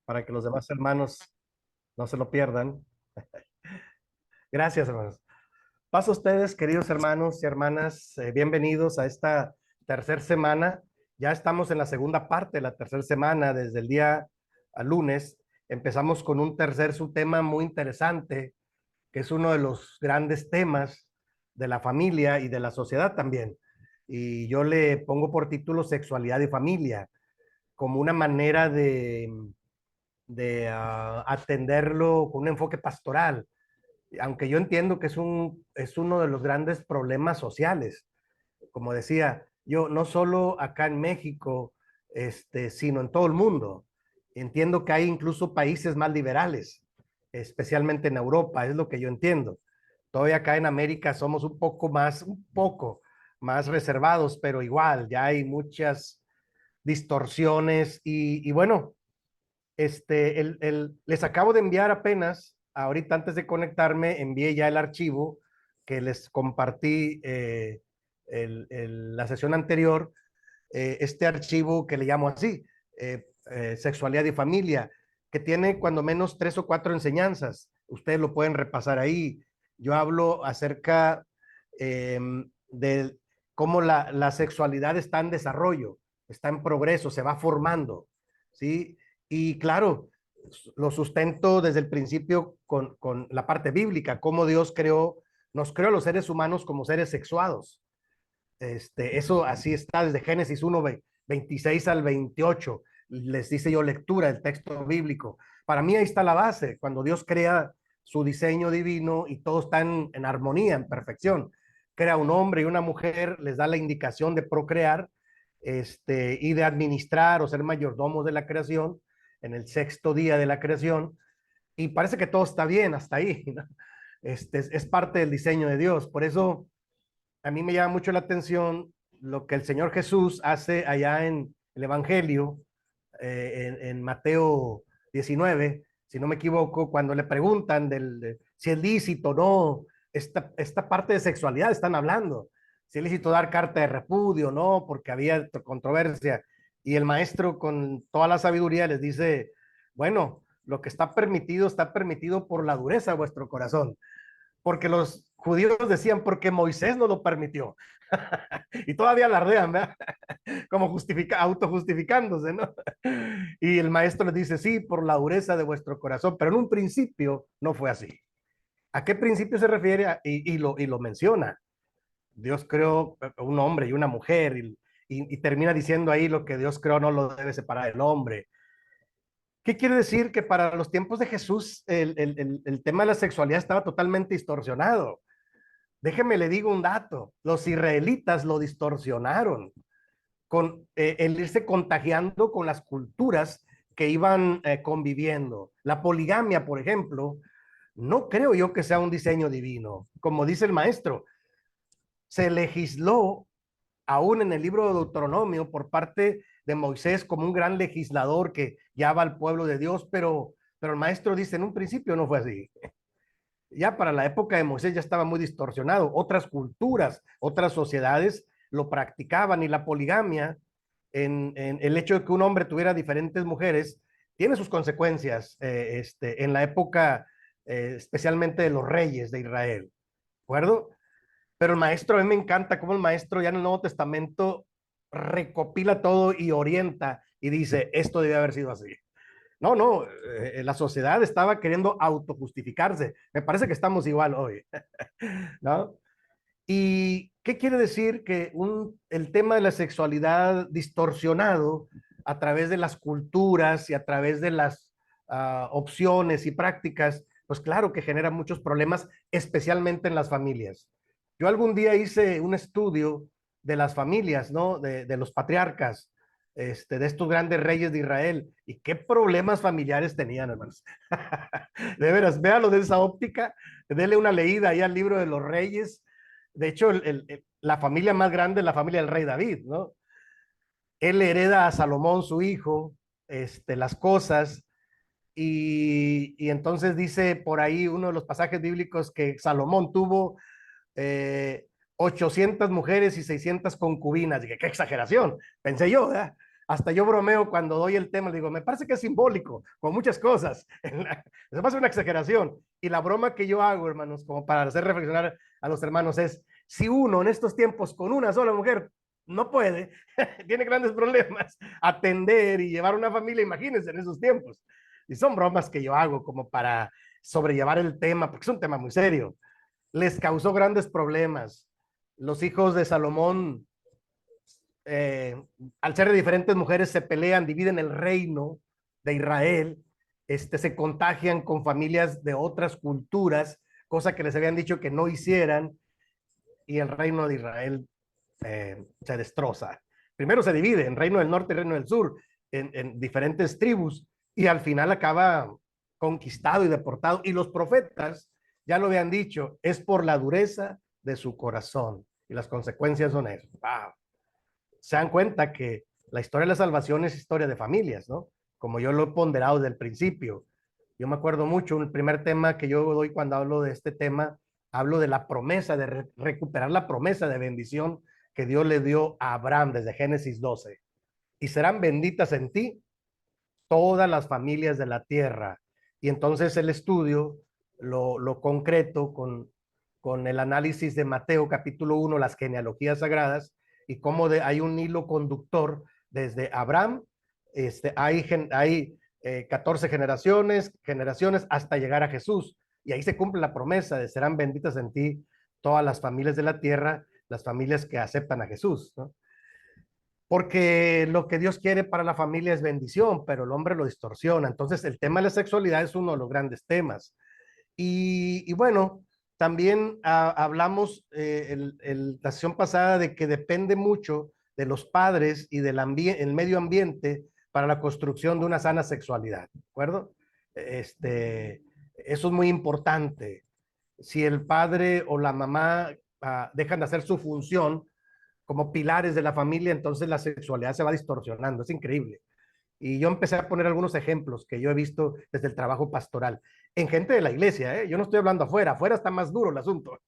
para que los demás hermanos no se lo pierdan. Gracias, hermanos. Paso a ustedes, queridos hermanos y hermanas, bienvenidos a esta tercera semana. Ya estamos en la segunda parte de la tercera semana, desde el día a lunes. Empezamos con un tercer subtema muy interesante, que es uno de los grandes temas de la familia y de la sociedad también. Y yo le pongo por título Sexualidad y Familia, como una manera de atenderlo con un enfoque pastoral, aunque yo entiendo que es uno de los grandes problemas sociales. Como decía, yo no solo acá en México, sino en todo el mundo. Entiendo que hay incluso países más liberales, especialmente en Europa, es lo que yo entiendo. Todavía acá en América somos un poco más reservados, pero igual, ya hay muchas distorsiones y bueno, les acabo de enviar apenas, ahorita antes de conectarme, envié ya el archivo que les compartí la sesión anterior, este archivo que le llamo así, Sexualidad y Familia, que tiene cuando menos 3 o 4 enseñanzas. Ustedes lo pueden repasar ahí. Yo hablo acerca eh, de cómo la sexualidad está en desarrollo, está en progreso, se va formando, ¿sí? Y claro, lo sustento desde el principio con la parte bíblica, cómo Dios nos creó a los seres humanos como seres sexuados. Eso así está desde Génesis 1, 26 al 28. Les dice yo lectura del texto bíblico. Para mí ahí está la base, cuando Dios crea su diseño divino y todo está en armonía, en perfección. Crea un hombre y una mujer, les da la indicación de procrear, y de administrar o ser mayordomos de la creación en el sexto día de la creación. Y parece que todo está bien hasta ahí, ¿no? Es parte del diseño de Dios. Por eso a mí me llama mucho la atención lo que el Señor Jesús hace allá en el Evangelio, en Mateo 19, si no me equivoco, cuando le preguntan si es lícito o no, esta parte de sexualidad están hablando, si es lícito dar carta de repudio o no, porque había controversia. Y el maestro con toda la sabiduría les dice, bueno, lo que está permitido por la dureza de vuestro corazón, porque los judíos decían, porque Moisés no lo permitió. Y todavía alardean, ¿verdad? Como autojustificándose, ¿no? Y el maestro les dice, sí, por la dureza de vuestro corazón, pero en un principio no fue así. ¿A qué principio se refiere? Y lo menciona. Dios creó un hombre y una mujer y termina diciendo ahí lo que Dios creó no lo debe separar el hombre. ¿Qué quiere decir? Que para los tiempos de Jesús el tema de la sexualidad estaba totalmente distorsionado. Déjeme le digo un dato, los israelitas lo distorsionaron con el irse contagiando con las culturas que iban conviviendo. La poligamia, por ejemplo, no creo yo que sea un diseño divino. Como dice el maestro, se legisló aún en el libro de Deuteronomio por parte de Moisés como un gran legislador que guiaba al pueblo de Dios, pero el maestro dice, en un principio no fue así. Ya para la época de Moisés ya estaba muy distorsionado. Otras culturas, otras sociedades lo practicaban, y la poligamia, en el hecho de que un hombre tuviera diferentes mujeres, tiene sus consecuencias en la época, especialmente de los reyes de Israel. ¿De acuerdo? Pero el maestro, a mí me encanta cómo el maestro ya en el Nuevo Testamento recopila todo y orienta y dice, esto debe haber sido así. No, no, la sociedad estaba queriendo autojustificarse. Me parece que estamos igual hoy, ¿no? ¿Y qué quiere decir? Que el tema de la sexualidad distorsionado a través de las culturas y a través de las opciones y prácticas, pues claro que genera muchos problemas, especialmente en las familias. Yo algún día hice un estudio de las familias, ¿no? De los patriarcas, de estos grandes reyes de Israel, y qué problemas familiares tenían, hermanos. De veras, véalo de esa óptica, dele una leída ahí al libro de los reyes. De hecho, la familia más grande es la familia del rey David, ¿no? Él hereda a Salomón, su hijo, las cosas, y entonces dice por ahí uno de los pasajes bíblicos que Salomón tuvo 800 mujeres y 600 concubinas. Dije, qué exageración, pensé yo, ¿verdad? Hasta yo bromeo cuando doy el tema, le digo, me parece que es simbólico, con muchas cosas. Se pasa una exageración. Y la broma que yo hago, hermanos, como para hacer reflexionar a los hermanos, es, si uno en estos tiempos con una sola mujer no puede, tiene grandes problemas, atender y llevar una familia, imagínense en esos tiempos. Y son bromas que yo hago como para sobrellevar el tema, porque es un tema muy serio. Les causó grandes problemas. Los hijos de Salomón, eh, al ser de diferentes mujeres, se pelean, dividen el reino de Israel, se contagian con familias de otras culturas, cosa que les habían dicho que no hicieran, y el reino de Israel se destroza. Primero se divide en reino del norte y reino del sur, en diferentes tribus, y al final acaba conquistado y deportado. Y los profetas ya lo habían dicho, es por la dureza de su corazón, y las consecuencias son eso. Wow. Se dan cuenta que la historia de la salvación es historia de familias, ¿no? Como yo lo he ponderado desde el principio. Yo me acuerdo mucho, el primer tema que yo doy cuando hablo de este tema, hablo de la promesa, de recuperar la promesa de bendición que Dios le dio a Abraham desde Génesis 12. Y serán benditas en ti todas las familias de la tierra. Y entonces el estudio lo concreto con el análisis de Mateo capítulo 1, las genealogías sagradas, y cómo hay un hilo conductor desde Abraham, hay 14 generaciones hasta llegar a Jesús. Y ahí se cumple la promesa de serán benditas en ti todas las familias de la tierra, las familias que aceptan a Jesús, ¿no? Porque lo que Dios quiere para la familia es bendición, pero el hombre lo distorsiona. Entonces, el tema de la sexualidad es uno de los grandes temas. Y bueno, también hablamos la sesión pasada de que depende mucho de los padres y del el medio ambiente para la construcción de una sana sexualidad, ¿de acuerdo? Eso es muy importante. Si el padre o la mamá dejan de hacer su función como pilares de la familia, entonces la sexualidad se va distorsionando, es increíble. Y yo empecé a poner algunos ejemplos que yo he visto desde el trabajo pastoral, en gente de la iglesia, ¿eh? Yo no estoy hablando afuera, afuera está más duro el asunto,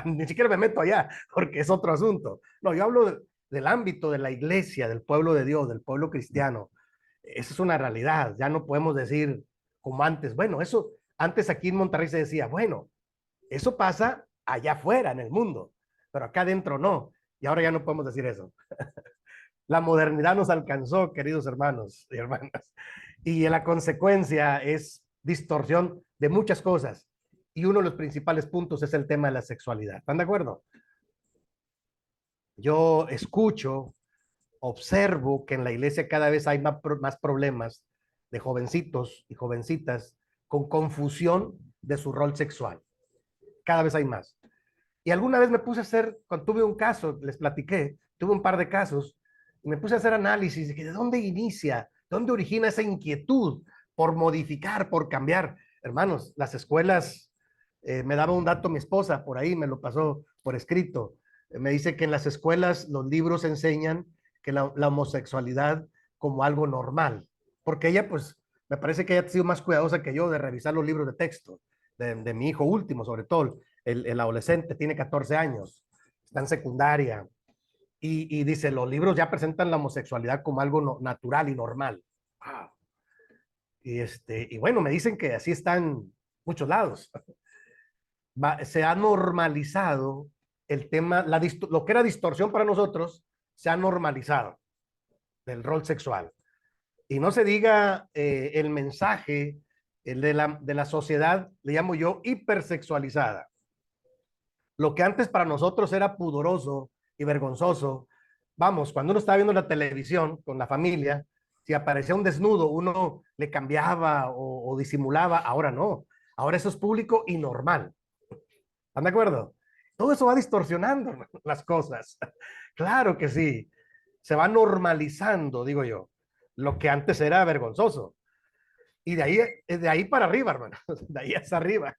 ni siquiera me meto allá, porque es otro asunto. No, yo hablo del ámbito de la iglesia, del pueblo de Dios, del pueblo cristiano. Esa es una realidad, ya no podemos decir como antes, bueno, eso, antes aquí en Monterrey se decía, bueno, eso pasa allá afuera en el mundo, pero acá adentro no. Y ahora ya no podemos decir eso. La modernidad nos alcanzó, queridos hermanos y hermanas. Y la consecuencia es distorsión de muchas cosas. Y uno de los principales puntos es el tema de la sexualidad. ¿Están de acuerdo? Yo escucho, observo que en la iglesia cada vez hay más problemas de jovencitos y jovencitas con confusión de su rol sexual. Cada vez hay más. Y alguna vez me puse a hacer, cuando tuve un caso, les platiqué, tuve un par de casos, y me puse a hacer análisis de que de dónde inicia, dónde origina esa inquietud por modificar, por cambiar. Hermanos, las escuelas, me daba un dato mi esposa, por ahí me lo pasó por escrito, me dice que en las escuelas los libros enseñan que la homosexualidad como algo normal, porque ella pues, me parece que ella ha sido más cuidadosa que yo de revisar los libros de texto, de mi hijo último sobre todo, el adolescente tiene 14 años, está en secundaria, y dice, los libros ya presentan la homosexualidad como algo natural y normal. Wow. Y bueno, me dicen que así está en muchos lados. Se ha normalizado el tema, lo que era distorsión para nosotros, se ha normalizado del rol sexual. Y no se diga el mensaje el de la sociedad, le llamo yo, hipersexualizada. Lo que antes para nosotros era pudoroso y vergonzoso, vamos, cuando uno estaba viendo la televisión con la familia, si aparecía un desnudo, uno le cambiaba o disimulaba, ahora no, ahora eso es público y normal. ¿Están de acuerdo? Todo eso va distorsionando las cosas. Claro que sí, se va normalizando, digo yo, lo que antes era vergonzoso. Y de ahí para arriba, hermano, de ahí hacia arriba.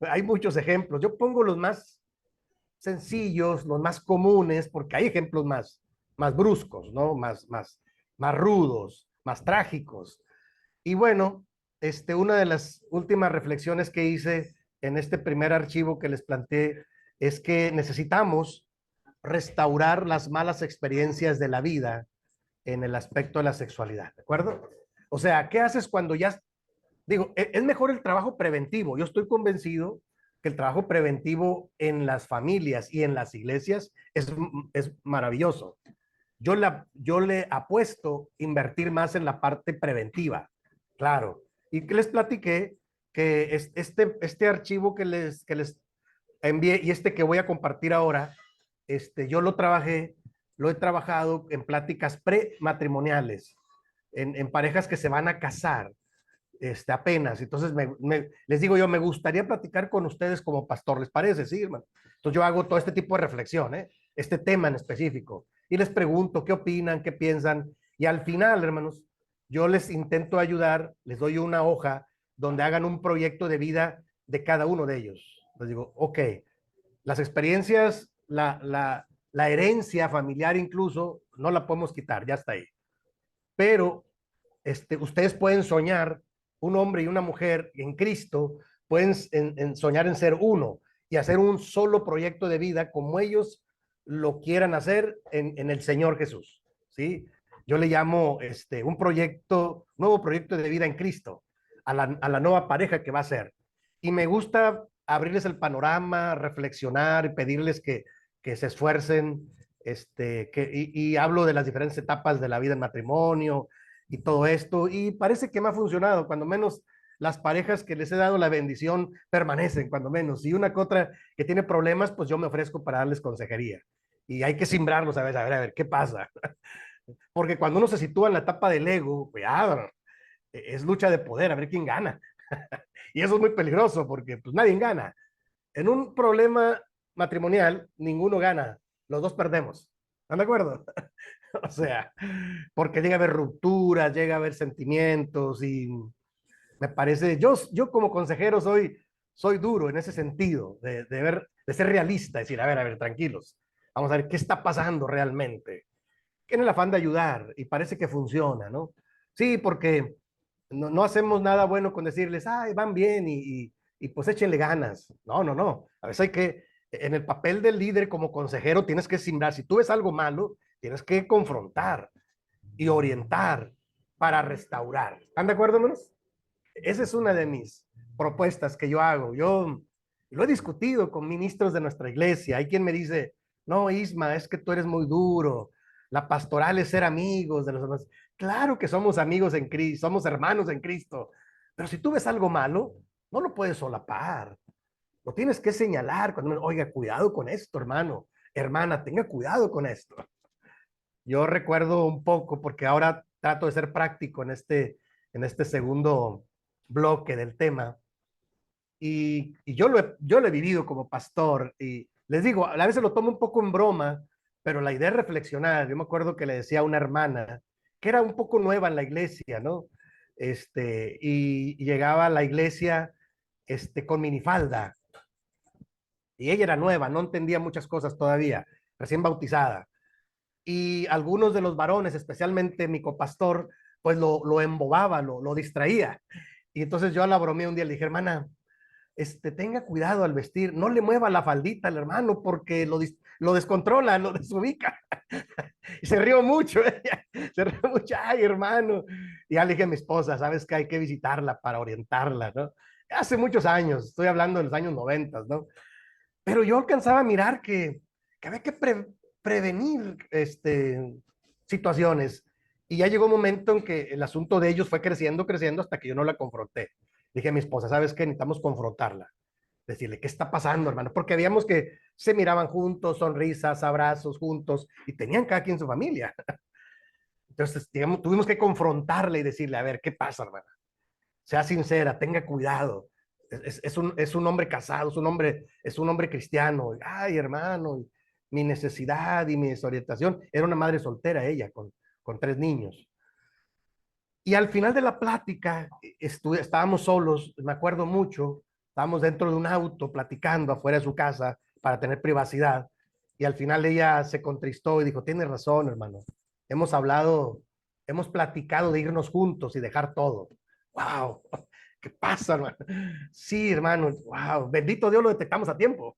Hay muchos ejemplos. Yo pongo los más sencillos, los más comunes, porque hay ejemplos más bruscos, ¿no? Más rudos, más trágicos. Y bueno, una de las últimas reflexiones que hice en este primer archivo que les planteé es que necesitamos restaurar las malas experiencias de la vida en el aspecto de la sexualidad, ¿de acuerdo? O sea, ¿qué haces cuando ya, digo, es mejor el trabajo preventivo? Yo estoy convencido que el trabajo preventivo en las familias y en las iglesias es maravilloso. Yo le apuesto invertir más en la parte preventiva, claro. Y que les platiqué que este archivo que les envié y este que voy a compartir ahora, yo lo he trabajado en pláticas prematrimoniales, en parejas que se van a casar apenas. Entonces, les digo yo, me gustaría platicar con ustedes como pastor, ¿les parece? Sí, hermano. Entonces, yo hago todo este tipo de reflexión, este tema en específico, y les pregunto qué opinan, qué piensan, y al final, hermanos, yo les intento ayudar, les doy una hoja donde hagan un proyecto de vida de cada uno de ellos. Les digo, ok, las experiencias, la herencia familiar incluso, no la podemos quitar, ya está ahí. Pero ustedes pueden soñar, un hombre y una mujer en Cristo, pueden soñar en ser uno y hacer un solo proyecto de vida como ellos lo quieran hacer en el Señor Jesús, ¿sí? Yo le llamo un proyecto, nuevo proyecto de vida en Cristo, a la nueva pareja que va a ser. Y me gusta abrirles el panorama, reflexionar, pedirles que se esfuercen, y hablo de las diferentes etapas de la vida en matrimonio, y todo esto, y parece que me ha funcionado, cuando menos las parejas que les he dado la bendición permanecen, cuando menos, y una que otra que tiene problemas, pues yo me ofrezco para darles consejería, y hay que simbrarlos a ver, ¿qué pasa? Porque cuando uno se sitúa en la etapa del ego, cuidado, es lucha de poder, a ver quién gana, y eso es muy peligroso, porque pues nadie gana. En un problema matrimonial, ninguno gana, los dos perdemos, ¿están de acuerdo? O sea, porque llega a haber rupturas, llega a haber sentimientos y me parece, yo como consejero soy duro en ese sentido, de ser realista, decir, a ver, tranquilos, vamos a ver qué está pasando realmente, que en el afán de ayudar y parece que funciona, ¿no? Sí, porque no hacemos nada bueno con decirles, ay, van bien y pues échenle ganas. No, no, no. A veces hay que, en el papel del líder como consejero, tienes que simbrar. Si tú ves algo malo, tienes que confrontar y orientar para restaurar. ¿Están de acuerdo, hermanos? Esa es una de mis propuestas que yo hago. Yo lo he discutido con ministros de nuestra iglesia. Hay quien me dice, no, Isma, es que tú eres muy duro. La pastoral es ser amigos de los demás. Claro que somos amigos en Cristo, somos hermanos en Cristo. Pero si tú ves algo malo, no lo puedes solapar. Lo tienes que señalar cuando, oiga, cuidado con esto, hermano. Hermana, tenga cuidado con esto. Yo recuerdo un poco, porque ahora trato de ser práctico en este segundo bloque del tema, y yo lo he vivido como pastor, y les digo, a veces lo tomo un poco en broma, pero la idea es reflexionar. Yo me acuerdo que le decía a una hermana, que era un poco nueva en la iglesia, ¿no? Y llegaba a la iglesia con minifalda, y ella era nueva, no entendía muchas cosas todavía, recién bautizada y algunos de los varones, especialmente mi copastor, pues lo embobaba, lo distraía. Y entonces yo a la bromeé un día, le dije, hermana, tenga cuidado al vestir, no le mueva la faldita al hermano porque lo descontrola, lo desubica. Y se rió mucho, se rió mucho, ay hermano. Y ya le dije a mi esposa, sabes que hay que visitarla para orientarla, ¿no? Hace muchos años, estoy hablando de los años 90, ¿no? Pero yo alcanzaba a mirar que había que prevenir situaciones. Y ya llegó un momento en que el asunto de ellos fue creciendo, creciendo, hasta que yo no la confronté. Dije a mi esposa, ¿sabes qué? Necesitamos confrontarla. Decirle, ¿qué está pasando, hermano? Porque veíamos que se miraban juntos, sonrisas, abrazos juntos, y tenían cada quien su familia. Entonces, digamos, tuvimos que confrontarle y decirle, a ver, ¿qué pasa, hermana? Sea sincera, tenga cuidado. Es un hombre casado, es un hombre cristiano. Ay, hermano, mi necesidad y mi desorientación. Era una madre soltera ella, con 3 niños. Y al final de la plática, estábamos solos, me acuerdo mucho, estábamos dentro de un auto platicando afuera de su casa para tener privacidad. Y al final ella se contristó y dijo, tienes razón, hermano. Hemos hablado, hemos platicado de irnos juntos y dejar todo. ¡Wow! ¿Qué pasa, hermano? Sí, hermano, wow, bendito Dios, lo detectamos a tiempo.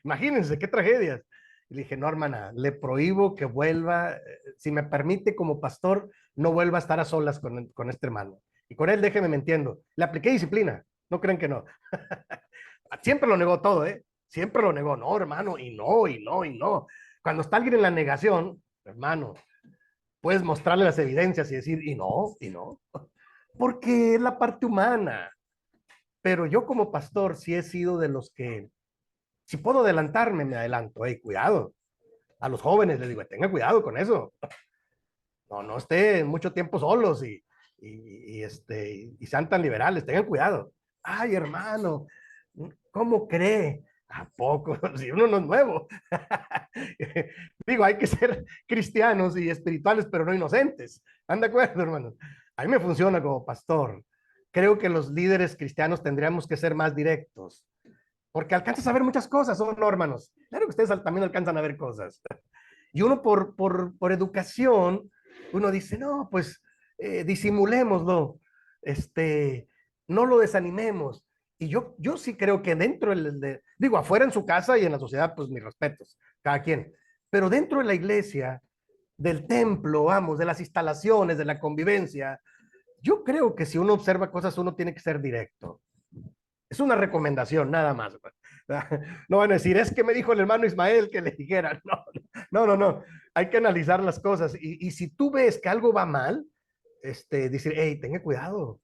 Imagínense, qué tragedias. Y le dije, no, hermana, le prohíbo que vuelva, si me permite como pastor, no vuelva a estar a solas con este hermano. Y con él déjeme me entiendo. Le apliqué disciplina, no creen que no. Siempre lo negó todo, ¿eh? Siempre lo negó, no, hermano, y no, y no, y no. Cuando está alguien en la negación, hermano, puedes mostrarle las evidencias y decir, y no, porque es la parte humana. Pero yo como pastor sí he sido de los que, si puedo adelantarme, me adelanto. Hey, cuidado. A los jóvenes les digo, tengan cuidado con eso. No estén mucho tiempo solos y sean tan liberales, tengan cuidado. Ay, hermano, ¿cómo cree? ¿A poco? Si uno no es nuevo. Digo, hay que ser cristianos y espirituales, pero no inocentes. ¿Están de acuerdo, hermanos? A mí me funciona como pastor. Creo que los líderes cristianos tendríamos que ser más directos, porque alcanzas a ver muchas cosas, ¿o no, hermanos? Claro que ustedes también alcanzan a ver cosas. Y uno por educación, uno dice, no, pues disimulémoslo, no lo desanimemos. Y yo sí creo que dentro, digo, afuera en su casa y en la sociedad, pues mis respetos, cada quien. Pero dentro de la iglesia, del templo, vamos, de las instalaciones, de la convivencia, yo creo que si uno observa cosas, uno tiene que ser directo. Es una recomendación, nada más. No van a decir, es que me dijo el hermano Ismael que le dijera. No. Hay que analizar las cosas. Y si tú ves que algo va mal, decir, hey, tenga cuidado.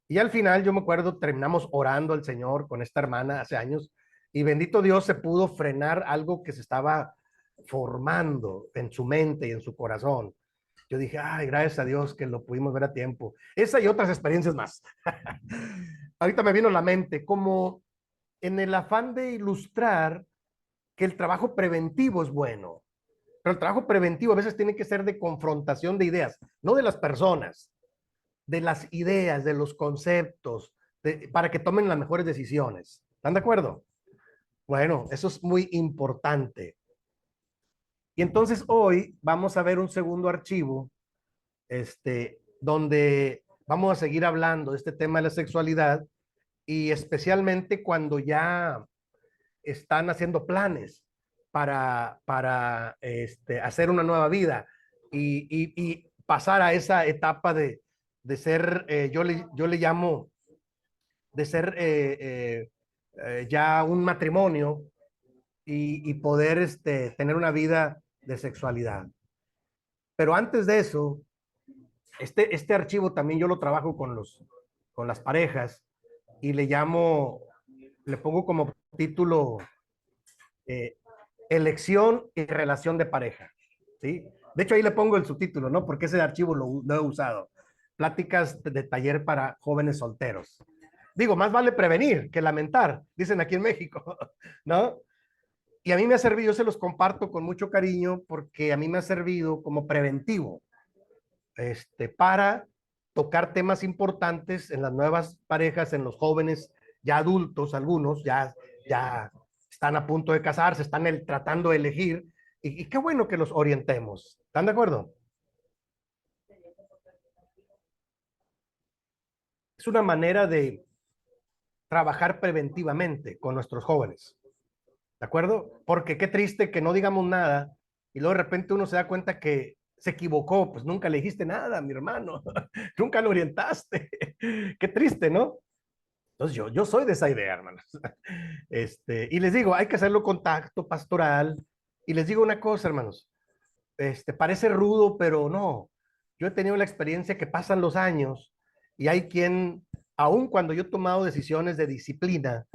Y al final, yo me acuerdo, terminamos orando al Señor con esta hermana hace años. Y bendito Dios, se pudo frenar algo que se estaba formando en su mente y en su corazón. Yo dije, ay, gracias a Dios que lo pudimos ver a tiempo. Esa y otras experiencias más. Ahorita me vino a la mente como en el afán de ilustrar que el trabajo preventivo es bueno, pero el trabajo preventivo a veces tiene que ser de confrontación de ideas, no de las personas, de las ideas, de los conceptos, para que tomen las mejores decisiones. ¿Están de acuerdo? Bueno, eso es muy importante. Y entonces hoy vamos a ver un segundo archivo, donde vamos a seguir hablando de este tema de la sexualidad y especialmente cuando ya están haciendo planes para hacer una nueva vida y pasar a esa etapa de ser, yo le llamo, de ser ya un matrimonio y poder tener una vida de sexualidad. Pero antes de eso, este archivo también yo lo trabajo con las parejas y le pongo como título eh, elección y relación de pareja, ¿sí? De hecho, ahí le pongo el subtítulo, ¿no? Porque ese archivo lo he usado. Pláticas de taller para jóvenes solteros. Digo, más vale prevenir que lamentar, dicen aquí en México, ¿no? Y a mí me ha servido, yo se los comparto con mucho cariño porque a mí me ha servido como preventivo, para tocar temas importantes en las nuevas parejas, en los jóvenes, ya adultos, algunos ya están a punto de casarse, están tratando de elegir, y qué bueno que los orientemos. ¿Están de acuerdo? Es una manera de trabajar preventivamente con nuestros jóvenes. ¿De acuerdo? Porque qué triste que no digamos nada y luego de repente uno se da cuenta que se equivocó, pues nunca le dijiste nada, mi hermano, nunca lo orientaste. Qué triste, ¿no? Entonces yo soy de esa idea, hermanos. Y les digo, hay que hacerlo contacto pastoral. Y les digo una cosa, hermanos, parece rudo, pero no. Yo he tenido la experiencia que pasan los años y hay quien, aun cuando yo he tomado decisiones de disciplina,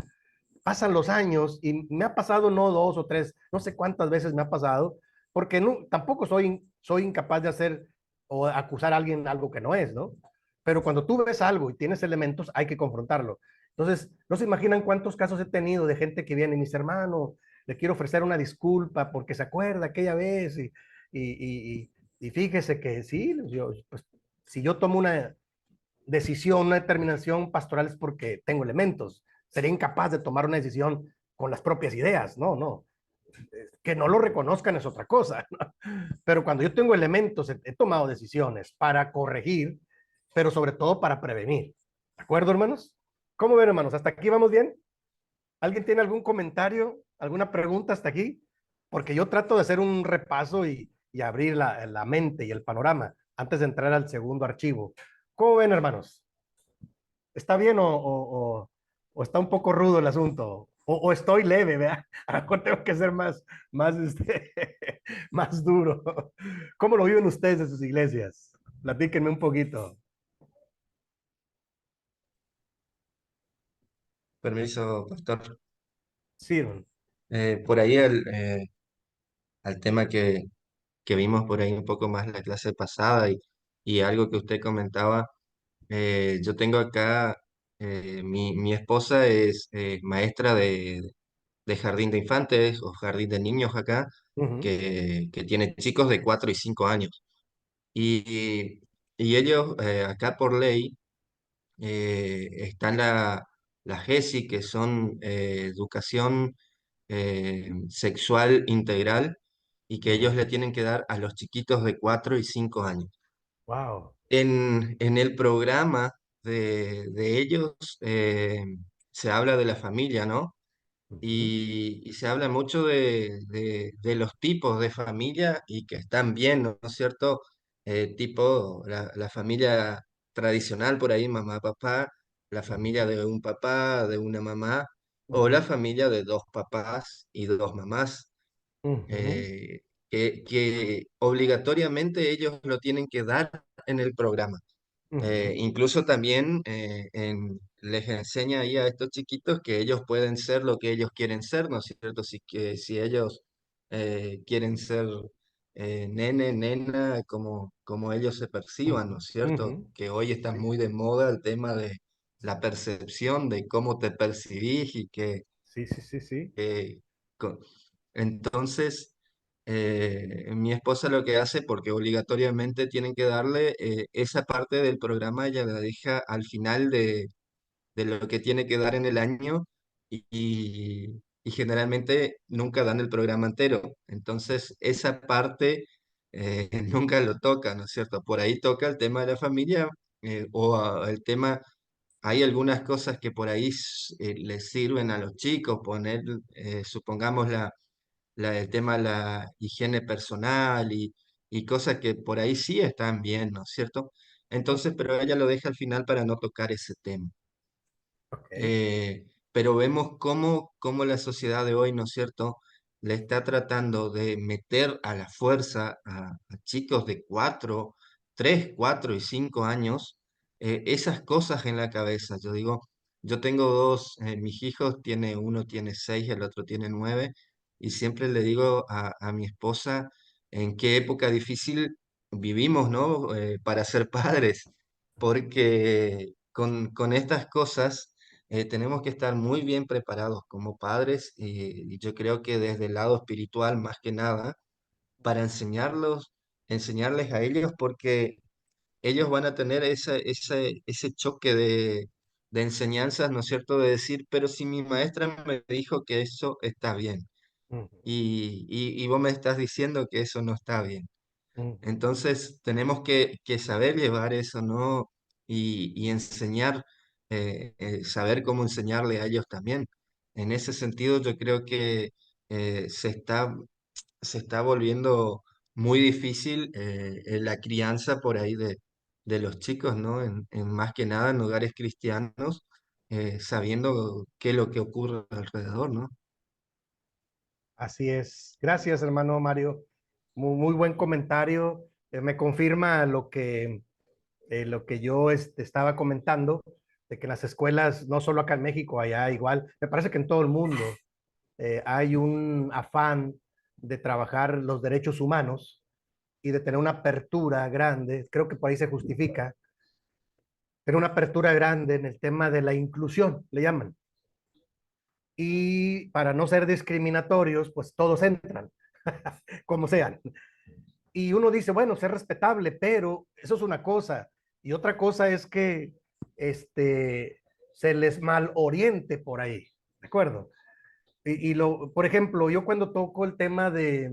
pasan los años y me ha pasado no dos o tres, no sé cuántas veces me ha pasado, porque no, tampoco soy incapaz de hacer o acusar a alguien de algo que no es, ¿no? Pero cuando tú ves algo y tienes elementos, hay que confrontarlo. Entonces, no se imaginan cuántos casos he tenido de gente que viene y me dice, hermano, le quiero ofrecer una disculpa porque se acuerda aquella vez y, y fíjese que sí, pues, si yo tomo una decisión, una determinación pastoral es porque tengo elementos. Sería incapaz de tomar una decisión con las propias ideas, no. Que no lo reconozcan es otra cosa, ¿no? Pero cuando yo tengo elementos, he tomado decisiones para corregir, pero sobre todo para prevenir. ¿De acuerdo, hermanos? ¿Cómo ven, hermanos? ¿Hasta aquí vamos bien? ¿Alguien tiene algún comentario, alguna pregunta hasta aquí? Porque yo trato de hacer un repaso y abrir la mente y el panorama antes de entrar al segundo archivo. ¿Cómo ven, hermanos? ¿Está bien o está un poco rudo el asunto? O estoy leve, ¿verdad? A lo mejor tengo que ser más, más duro. ¿Cómo lo viven ustedes en sus iglesias? Platíquenme un poquito. Permiso, pastor. Sí, Por ahí al tema que vimos por ahí un poco más la clase pasada y algo que usted comentaba, yo tengo acá, mi esposa es maestra de jardín de infantes o jardín de niños acá, uh que tiene chicos de 4 y 5 años. Y ellos, acá por ley, están la GESI, que son educación sexual integral, y que ellos le tienen que dar a los chiquitos de 4 y 5 años. Wow. En el programa de ellos se habla de la familia, ¿no? Ujú, Y se habla mucho de los tipos de familia y que están bien, ¿no es cierto? Tipo la familia tradicional por ahí, mamá, papá, la familia de un papá, de una mamá, o la ujú, familia de dos papás y dos mamás, ujú, eh, que obligatoriamente ellos lo tienen que dar en el programa. ujú, Incluso también les enseña ahí a estos chiquitos que ellos pueden ser lo que ellos quieren ser, ¿no es cierto? Si ellos quieren ser nene, nena, como ellos se perciban, ¿no es ujú, cierto? Que hoy está sí, muy de moda el tema de la percepción, de cómo te percibís y sí, sí, sí, sí. que, co- entonces, mi esposa lo que hace, porque obligatoriamente tienen que darle esa parte del programa, ella la deja al final de lo que tiene que dar en el año y generalmente nunca dan el programa entero. Entonces, esa parte nunca lo toca, ¿no es cierto? Por ahí toca el tema de la familia el tema, hay algunas cosas que por ahí les sirven a los chicos, poner, supongamos, el tema de la higiene personal y cosas que por ahí sí están bien, ¿no es cierto? Entonces, pero ella lo deja al final para no tocar ese tema. Ok. Pero vemos cómo la sociedad de hoy, ¿no es cierto?, le está tratando de meter a la fuerza a chicos de 3, 4 y 5 años esas cosas en la cabeza. Yo digo, yo tengo dos, mis hijos, uno tiene 6, el otro tiene 9, y siempre le digo a mi esposa en qué época difícil vivimos, ¿no? Para ser padres, porque con estas cosas tenemos que estar muy bien preparados como padres y yo creo que desde el lado espiritual más que nada para enseñarles a ellos porque ellos van a tener ese choque de enseñanzas, ¿no es cierto? De decir, pero si mi maestra me dijo que eso está bien Ujú, y vos me estás diciendo que eso no está bien. ujú. Entonces tenemos que saber llevar eso, ¿no? Y enseñar, saber cómo enseñarle a ellos también. En ese sentido, yo creo que eh, se está, se está volviendo muy difícil la crianza por ahí de los chicos, ¿no? Más que nada en hogares cristianos, sabiendo qué es lo que ocurre alrededor, ¿no? Así es. Gracias, hermano Mario. Muy buen comentario. Me confirma lo que yo estaba comentando, de que en las escuelas, no solo acá en México, allá igual, me parece que en todo el mundo hay un afán de trabajar los derechos humanos y de tener una apertura grande, creo que por ahí se justifica, tener una apertura grande en el tema de la inclusión, le llaman. Y para no ser discriminatorios, pues todos entran, como sean. Y uno dice, bueno, ser respetable, pero eso es una cosa. Y otra cosa es que este, se les mal oriente por ahí, ¿de acuerdo? Por ejemplo, yo cuando toco el tema de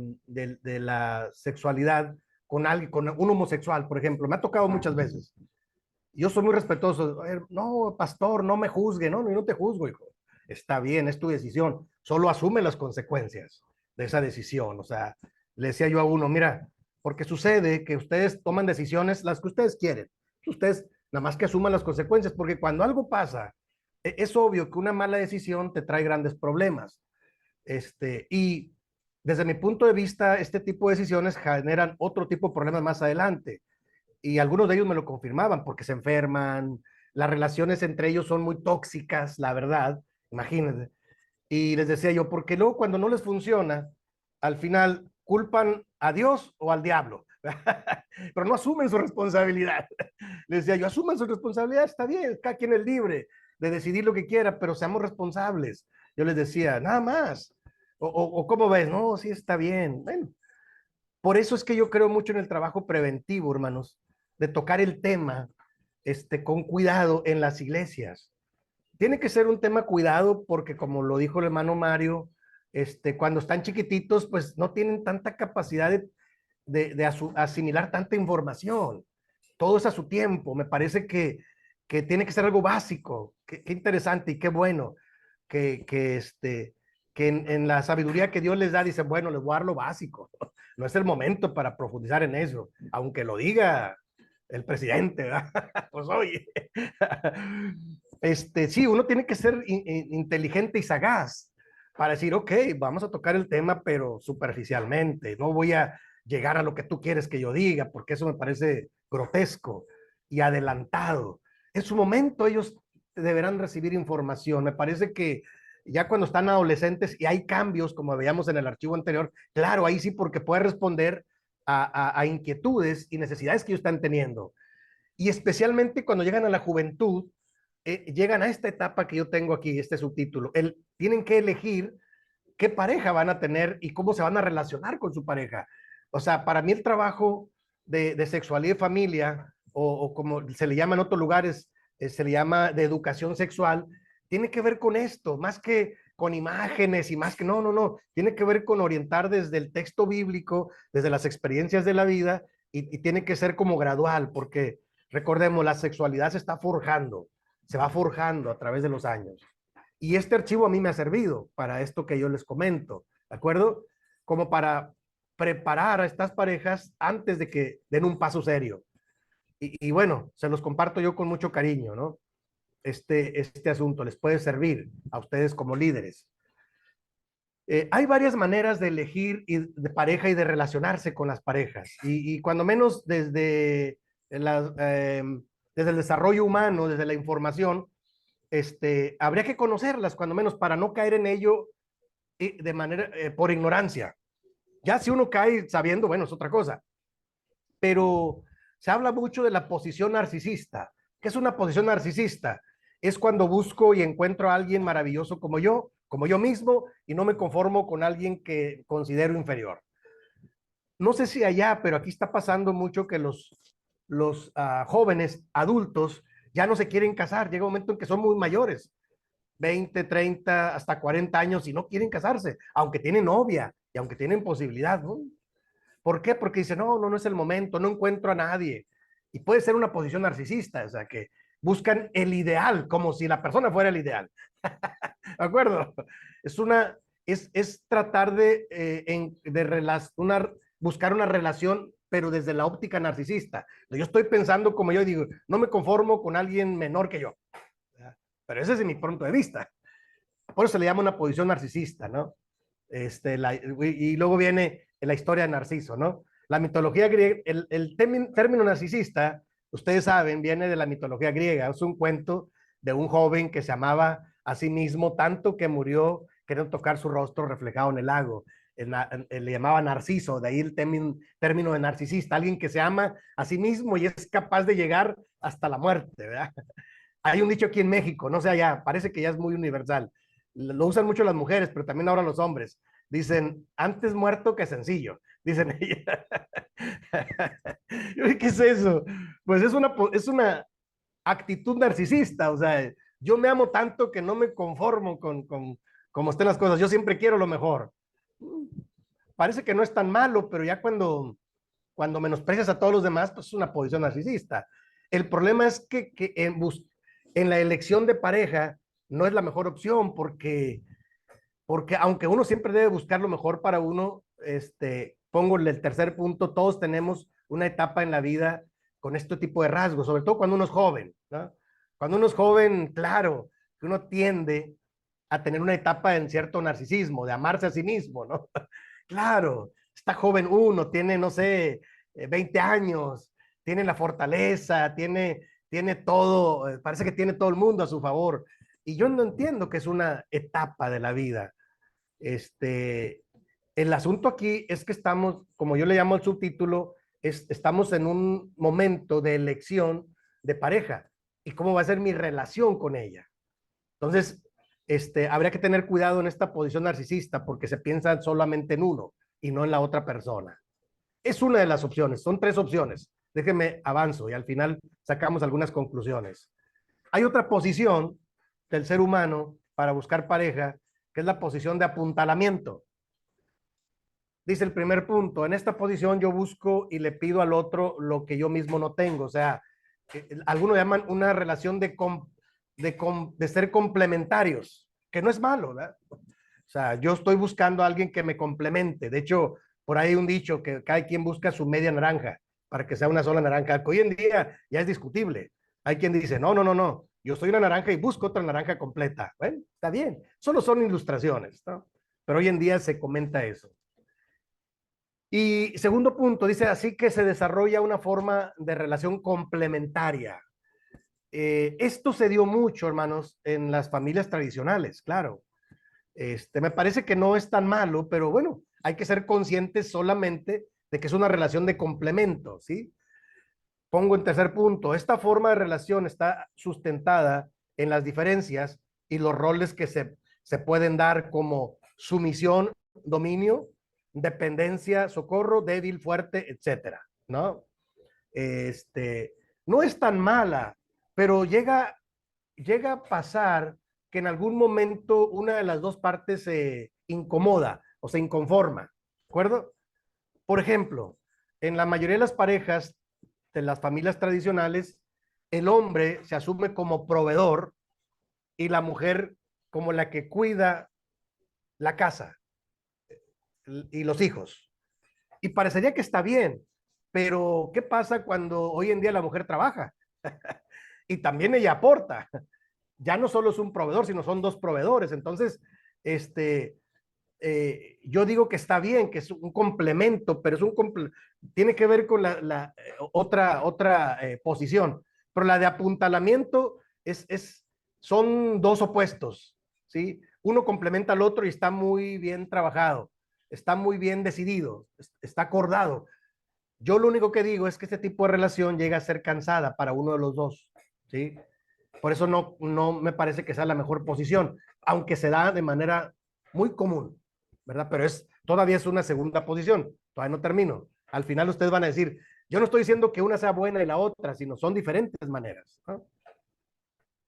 la sexualidad con alguien, con un homosexual, por ejemplo, me ha tocado muchas veces. Yo soy muy respetuoso. No, pastor, no me juzgue, no, no te juzgo, hijo. Está bien, es tu decisión. Solo asume las consecuencias de esa decisión. O sea, le decía yo a uno, mira, porque sucede que ustedes toman decisiones las que ustedes quieren. Ustedes nada más que asuman las consecuencias, porque cuando algo pasa, es obvio que una mala decisión te trae grandes problemas. Y desde mi punto de vista, este tipo de decisiones generan otro tipo de problemas más adelante. Y algunos de ellos me lo confirmaban porque se enferman, las relaciones entre ellos son muy tóxicas, la verdad, imagínense. Y les decía yo, porque luego cuando no les funciona, al final culpan a Dios o al diablo, pero no asumen su responsabilidad. Les decía yo, asuman su responsabilidad, está bien, cada quien es libre de decidir lo que quiera, pero seamos responsables. Yo les decía, nada más. O ¿cómo ves? No, sí está bien. Bueno, por eso es que yo creo mucho en el trabajo preventivo, hermanos, de tocar el tema con cuidado en las iglesias. Tiene que ser un tema cuidado porque, como lo dijo el hermano Mario, cuando están chiquititos, pues no tienen tanta capacidad de asimilar tanta información. Todo es a su tiempo. Me parece que tiene que ser algo básico. Qué interesante y qué bueno que en la sabiduría que Dios les da, dice, bueno, les voy a dar lo básico. No es el momento para profundizar en eso, aunque lo diga el presidente, ¿verdad? Pues oye, sí, uno tiene que ser inteligente y sagaz para decir, ok, vamos a tocar el tema, pero superficialmente. No voy a llegar a lo que tú quieres que yo diga, porque eso me parece grotesco y adelantado. En su momento ellos deberán recibir información. Me parece que ya cuando están adolescentes y hay cambios, como veíamos en el archivo anterior, claro, ahí sí, porque puede responder a inquietudes y necesidades que ellos están teniendo. Y especialmente cuando llegan a la juventud, llegan a esta etapa que yo tengo aquí, este subtítulo, tienen que elegir qué pareja van a tener y cómo se van a relacionar con su pareja. O sea, para mí el trabajo de sexualidad y familia, o como se le llama en otros lugares, se le llama de educación sexual, tiene que ver con esto, más que con imágenes y más que, no, no, no, tiene que ver con orientar desde el texto bíblico, desde las experiencias de la vida, y tiene que ser como gradual, porque recordemos, la sexualidad se está forjando, se va forjando a través de los años. Y este archivo a mí me ha servido para esto que yo les comento, ¿de acuerdo? Como para preparar a estas parejas antes de que den un paso serio. Y bueno, se los comparto yo con mucho cariño, ¿no? Este asunto les puede servir a ustedes como líderes. Hay varias maneras de elegir de pareja y de relacionarse con las parejas. Y cuando menos desde el desarrollo humano, desde la información, habría que conocerlas, cuando menos, para no caer en ello de manera, por ignorancia. Ya si uno cae sabiendo, bueno, es otra cosa. Pero se habla mucho de la posición narcisista. ¿Qué es una posición narcisista? Es cuando busco y encuentro a alguien maravilloso como yo mismo, y no me conformo con alguien que considero inferior. No sé si allá, pero aquí está pasando mucho que los jóvenes adultos ya no se quieren casar. Llega un momento en que son muy mayores, 20, 30, hasta 40 años, y no quieren casarse, aunque tienen novia y aunque tienen posibilidad, ¿no? ¿Por qué? Porque dice, no, no, no es el momento, no encuentro a nadie. Y puede ser una posición narcisista, o sea, que buscan el ideal, como si la persona fuera el ideal. ¿De acuerdo? Es tratar buscar una relación, pero desde la óptica narcisista. Yo estoy pensando como yo digo, no me conformo con alguien menor que yo. Pero ese es mi punto de vista. Por eso se le llama una posición narcisista, ¿no? Y luego viene la historia de Narciso, ¿no? La mitología griega, el término narcisista, ustedes saben, viene de la mitología griega. Es un cuento de un joven que se amaba a sí mismo tanto que murió queriendo tocar su rostro reflejado en el lago. Le llamaba Narciso, de ahí el término de narcisista, alguien que se ama a sí mismo y es capaz de llegar hasta la muerte, ¿verdad? Hay un dicho aquí en México, no sé allá, parece que ya es muy universal. Lo usan mucho las mujeres, pero también ahora los hombres. Dicen, antes muerto que sencillo, dicen ella. ¿Qué es eso? Pues es una actitud narcisista, o sea, yo me amo tanto que no me conformo con cómo estén las cosas, yo siempre quiero lo mejor. Parece que no es tan malo, pero ya cuando menosprecias a todos los demás, pues es una posición narcisista. El problema es que en la elección de pareja no es la mejor opción porque aunque uno siempre debe buscar lo mejor para uno, pongo el tercer punto, todos tenemos una etapa en la vida con este tipo de rasgos, sobre todo cuando uno es joven, ¿no? Cuando uno es joven, claro, que uno tiende a tener una etapa en cierto narcisismo, de amarse a sí mismo, ¿no? Claro, está joven uno, tiene, no sé, 20 años, tiene la fortaleza, tiene todo, parece que tiene todo el mundo a su favor. Y yo no entiendo que es una etapa de la vida. Este, el asunto aquí es que estamos, como yo le llamo el subtítulo, estamos en un momento de elección de pareja y cómo va a ser mi relación con ella. Entonces, habría que tener cuidado en esta posición narcisista porque se piensa solamente en uno y no en la otra persona. Es una de las opciones, son tres opciones. Déjenme avanzo y al final sacamos algunas conclusiones. Hay otra posición del ser humano para buscar pareja, que es la posición de apuntalamiento. Dice el primer punto, en esta posición yo busco y le pido al otro lo que yo mismo no tengo. O sea, algunos llaman una relación de ser complementarios, que no es malo, ¿verdad? O sea, yo estoy buscando a alguien que me complemente. De hecho, por ahí hay un dicho que cada quien busca su media naranja para que sea una sola naranja, que hoy en día ya es discutible. Hay quien dice, no, no, no, no, yo soy una naranja y busco otra naranja completa. Bueno, está bien, solo son ilustraciones, ¿no? Pero hoy en día se comenta eso. Y segundo punto, dice así que se desarrolla una forma de relación complementaria. Esto se dio mucho, hermanos, en las familias tradicionales, claro. Me parece que no es tan malo, pero bueno, hay que ser conscientes solamente de que es una relación de complemento, ¿sí? Pongo en tercer punto, esta forma de relación está sustentada en las diferencias y los roles que se pueden dar como sumisión, dominio, dependencia, socorro, débil, fuerte, etcétera, ¿no? Este, no es tan mala, pero llega a pasar que en algún momento una de las dos partes se incomoda o se inconforma, ¿de acuerdo? Por ejemplo, en la mayoría de las parejas de las familias tradicionales, el hombre se asume como proveedor y la mujer como la que cuida la casa y los hijos. Y parecería que está bien, pero ¿qué pasa cuando hoy en día la mujer trabaja? Y también ella aporta. Ya no solo es un proveedor, sino son dos proveedores. Entonces, yo digo que está bien, que es un complemento, pero tiene que ver con la otra posición. Pero la de apuntalamiento son dos opuestos, ¿sí? Uno complementa al otro y está muy bien trabajado, está muy bien decidido, está acordado. Yo lo único que digo es que este tipo de relación llega a ser cansada para uno de los dos, ¿sí? Por eso no me parece que sea la mejor posición, aunque se da de manera muy común, ¿verdad? Pero todavía es una segunda posición, todavía no termino. Al final ustedes van a decir, yo no estoy diciendo que una sea buena y la otra, sino son diferentes maneras, ¿no?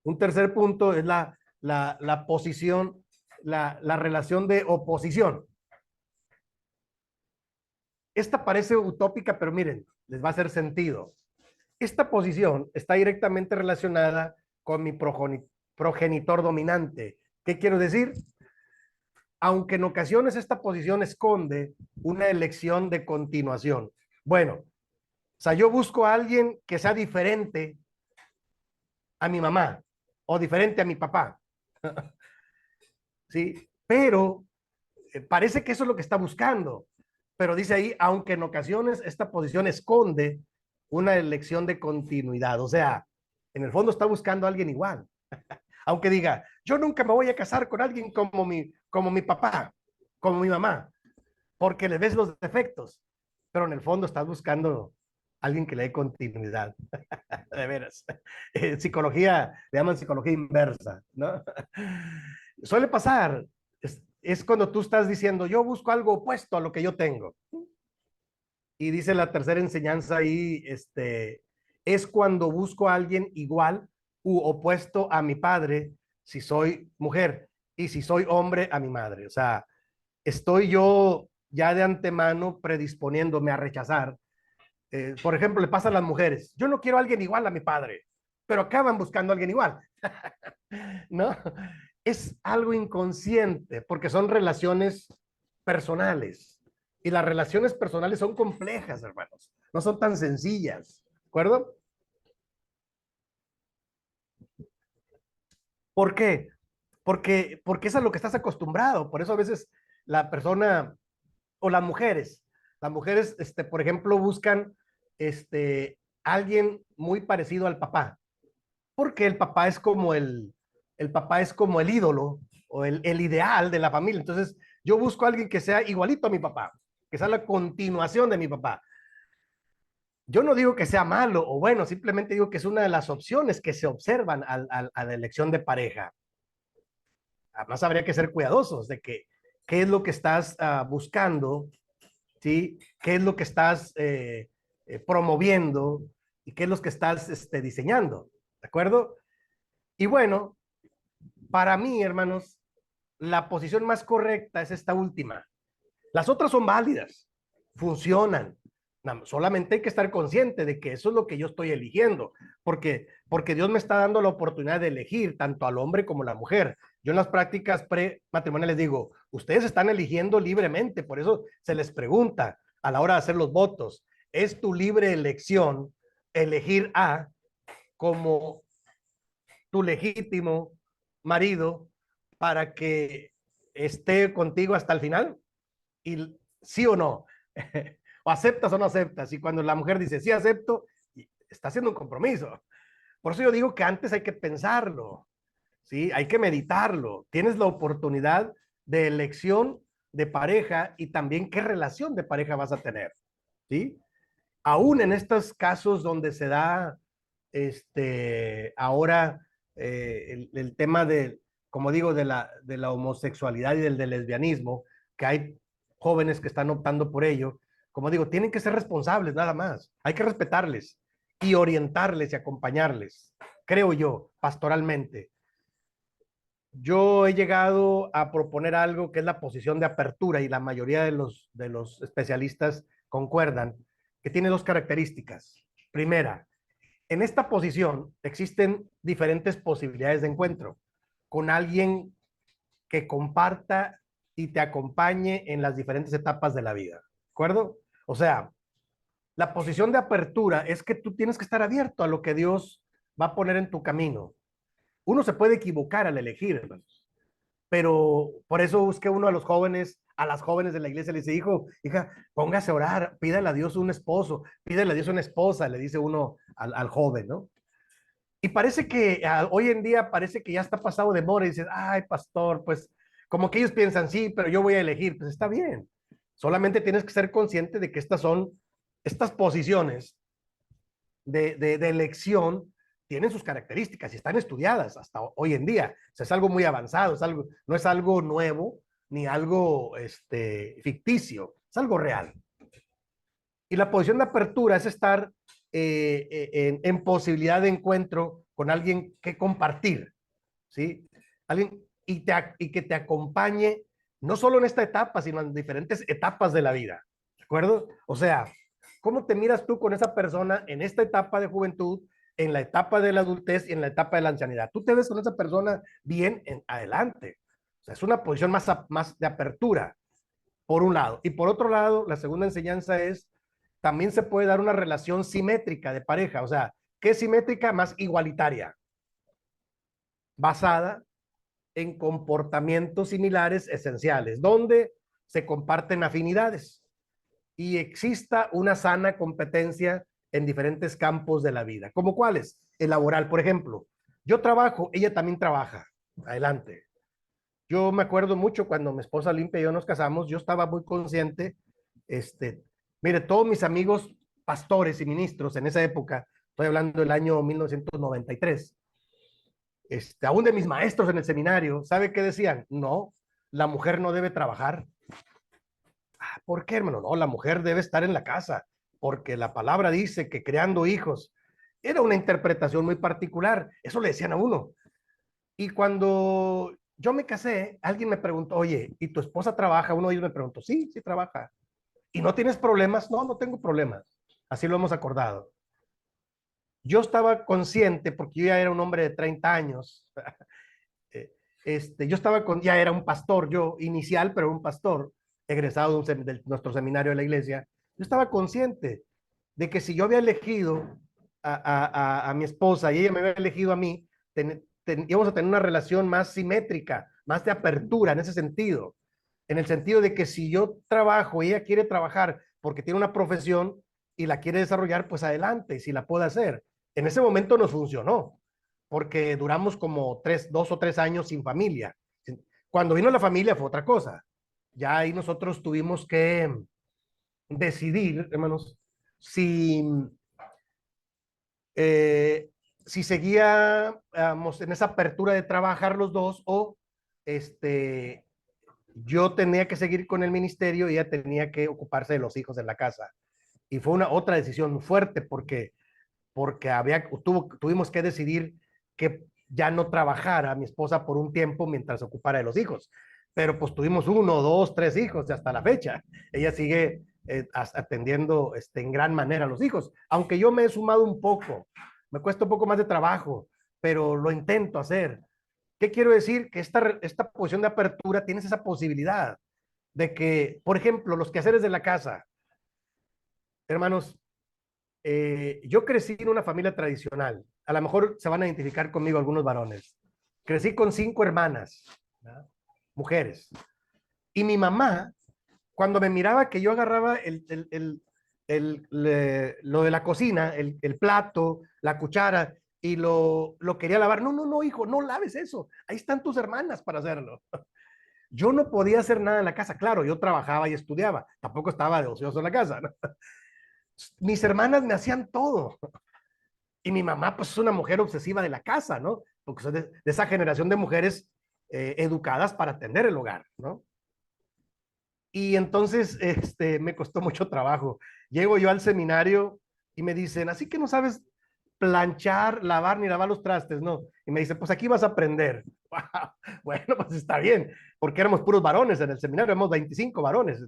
Un tercer punto es la posición, la relación de oposición. Esta parece utópica, pero miren, les va a hacer sentido. Esta posición está directamente relacionada con mi progenitor dominante. ¿Qué quiero decir? Aunque en ocasiones esta posición esconde una elección de continuación. Bueno, o sea, yo busco a alguien que sea diferente a mi mamá o diferente a mi papá, ¿sí? Pero parece que eso es lo que está buscando. Pero dice ahí, aunque en ocasiones esta posición esconde una elección de continuidad. O sea, en el fondo está buscando a alguien igual. Aunque diga, yo nunca me voy a casar con alguien como mi papá, como mi mamá, porque le ves los defectos, pero en el fondo estás buscando a alguien que le dé continuidad. De veras. Psicología, le llaman psicología inversa, ¿no? Suele pasar, es cuando tú estás diciendo, yo busco algo opuesto a lo que yo tengo. Y dice la tercera enseñanza ahí, es cuando busco a alguien igual u opuesto a mi padre, si soy mujer, y si soy hombre, a mi madre. O sea, estoy yo ya de antemano predisponiéndome a rechazar. Por ejemplo, le pasa a las mujeres, yo no quiero a alguien igual a mi padre, pero acaban buscando a alguien igual, ¿no? Es algo inconsciente, porque son relaciones personales. Y las relaciones personales son complejas, hermanos. No son tan sencillas. ¿De acuerdo? ¿Por qué? Porque es a lo que estás acostumbrado. Por eso a veces la persona o las mujeres, por ejemplo, buscan alguien muy parecido al papá, porque el papá es como el ídolo o el ideal de la familia. Entonces, yo busco a alguien que sea igualito a mi papá, que sea la continuación de mi papá. Yo no digo que sea malo o bueno, simplemente digo que es una de las opciones que se observan a la elección de pareja. Además, habría que ser cuidadosos de que qué es lo que estás buscando, ¿sí? ¿Qué es lo que estás promoviendo y qué es lo que estás diseñando? ¿De acuerdo? Y bueno, para mí, hermanos, la posición más correcta es esta última. Las otras son válidas, funcionan. Solamente hay que estar consciente de que eso es lo que yo estoy eligiendo, porque Dios me está dando la oportunidad de elegir tanto al hombre como a la mujer. Yo en las prácticas prematrimoniales digo, ustedes están eligiendo libremente, por eso se les pregunta a la hora de hacer los votos, ¿es tu libre elección elegir a como tu legítimo marido para que esté contigo hasta el final? Y sí o no, o aceptas o no aceptas. Y cuando la mujer dice sí acepto, está haciendo un compromiso. Por eso yo digo que antes hay que pensarlo, ¿sí? Hay que meditarlo. Tienes la oportunidad de elección de pareja y también qué relación de pareja vas a tener, ¿sí? Aún en estos casos donde se da ahora el tema de, como digo, de la homosexualidad y del lesbianismo, que hay jóvenes que están optando por ello, como digo, tienen que ser responsables nada más. Hay que respetarles y orientarles y acompañarles, creo yo, pastoralmente. Yo he llegado a proponer algo que es la posición de apertura y la mayoría de los especialistas concuerdan que tiene dos características. Primera, en esta posición existen diferentes posibilidades de encuentro con alguien que comparta y te acompañe en las diferentes etapas de la vida. ¿De acuerdo? O sea, la posición de apertura es que tú tienes que estar abierto a lo que Dios va a poner en tu camino. Uno se puede equivocar al elegir, hermanos, pero por eso busqué uno a los jóvenes, a las jóvenes de la iglesia, le dice, hijo, hija, póngase a orar, pídale a Dios un esposo, pídale a Dios una esposa, le dice uno al joven, ¿no? Y parece que hoy en día parece que ya está pasado de moda y dices, ay, pastor, pues como que ellos piensan, sí, pero yo voy a elegir, pues está bien. Solamente tienes que ser consciente de que estas son, estas posiciones de elección tienen sus características y están estudiadas hasta hoy en día. O sea, es algo muy avanzado, es algo, no es algo nuevo ni algo ficticio, es algo real. Y la posición de apertura es estar en posibilidad de encuentro con alguien que compartir, ¿sí? Alguien y que te acompañe no solo en esta etapa, sino en diferentes etapas de la vida, ¿de acuerdo? O sea, ¿cómo te miras tú con esa persona en esta etapa de juventud, en la etapa de la adultez y en la etapa de la ancianidad? Tú te ves con esa persona bien en adelante. O sea, es una posición más de apertura, por un lado. Y por otro lado, la segunda enseñanza es, también se puede dar una relación simétrica de pareja. O sea, ¿qué es simétrica? Más igualitaria, basada en comportamientos similares esenciales, donde se comparten afinidades y exista una sana competencia en diferentes campos de la vida. ¿Como cuáles? El laboral, por ejemplo. Yo trabajo, ella también trabaja. Adelante. Yo me acuerdo mucho cuando mi esposa Olimpia y yo nos casamos, yo estaba muy consciente, este, mire, todos mis amigos pastores y ministros en esa época, estoy hablando del año 1993, aún de mis maestros en el seminario, ¿sabe qué decían? No, la mujer no debe trabajar. Ah, ¿por qué, hermano? No, la mujer debe estar en la casa, porque la palabra dice que creando hijos. Era una interpretación muy particular, eso le decían a uno. Y cuando yo me casé, alguien me preguntó, oye, ¿y tu esposa trabaja? Uno de ellos me preguntó, sí, sí trabaja. ¿Y no tienes problemas? No, no tengo problemas. Así lo hemos acordado. Yo estaba consciente, porque yo ya era un hombre de 30 años, yo estaba ya era un pastor, yo inicial, pero un pastor. egresado de nuestro seminario de la iglesia, yo estaba consciente de que si yo había elegido a mi esposa y ella me había elegido a mí, íbamos a tener una relación más simétrica, más de apertura en ese sentido. En el sentido de que si yo trabajo y ella quiere trabajar porque tiene una profesión y la quiere desarrollar, pues adelante, y si la puede hacer. En ese momento nos funcionó, porque duramos como 2 o 3 años sin familia. Cuando vino la familia fue otra cosa. Ya ahí nosotros tuvimos que decidir, hermanos, si, eh, si seguíamos en esa apertura de trabajar los dos o este, yo tenía que seguir con el ministerio y ella tenía que ocuparse de los hijos en la casa. Y fue una otra decisión fuerte porque tuvimos que decidir que ya no trabajara mi esposa por un tiempo mientras se ocupara de los hijos. Pero pues tuvimos 1, 2, 3 hijos hasta la fecha. Ella sigue atendiendo en gran manera a los hijos, aunque yo me he sumado un poco, me cuesta un poco más de trabajo, pero lo intento hacer. ¿Qué quiero decir? Que esta posición de apertura tienes esa posibilidad de que, por ejemplo, los quehaceres de la casa, hermanos, yo crecí en una familia tradicional. A lo mejor se van a identificar conmigo algunos varones. Crecí con 5 hermanas, ¿verdad? Mujeres. Y mi mamá, cuando me miraba que yo agarraba lo de la cocina, el plato, la cuchara, y lo quería lavar. No, no, no, hijo, no laves eso. Ahí están tus hermanas para hacerlo. Yo no podía hacer nada en la casa. Claro, yo trabajaba y estudiaba. Tampoco estaba de ocioso en la casa, ¿no? Mis hermanas me hacían todo. Y mi mamá, pues, es una mujer obsesiva de la casa, ¿no? Porque soy de esa generación de mujeres educadas para atender el hogar, ¿no? Y entonces, me costó mucho trabajo. Llego yo al seminario y me dicen, así que no sabes planchar, lavar ni lavar los trastes, ¿no? Y me dice, pues aquí vas a aprender. Wow. Bueno, pues está bien, porque éramos puros varones en el seminario, éramos 25 varones.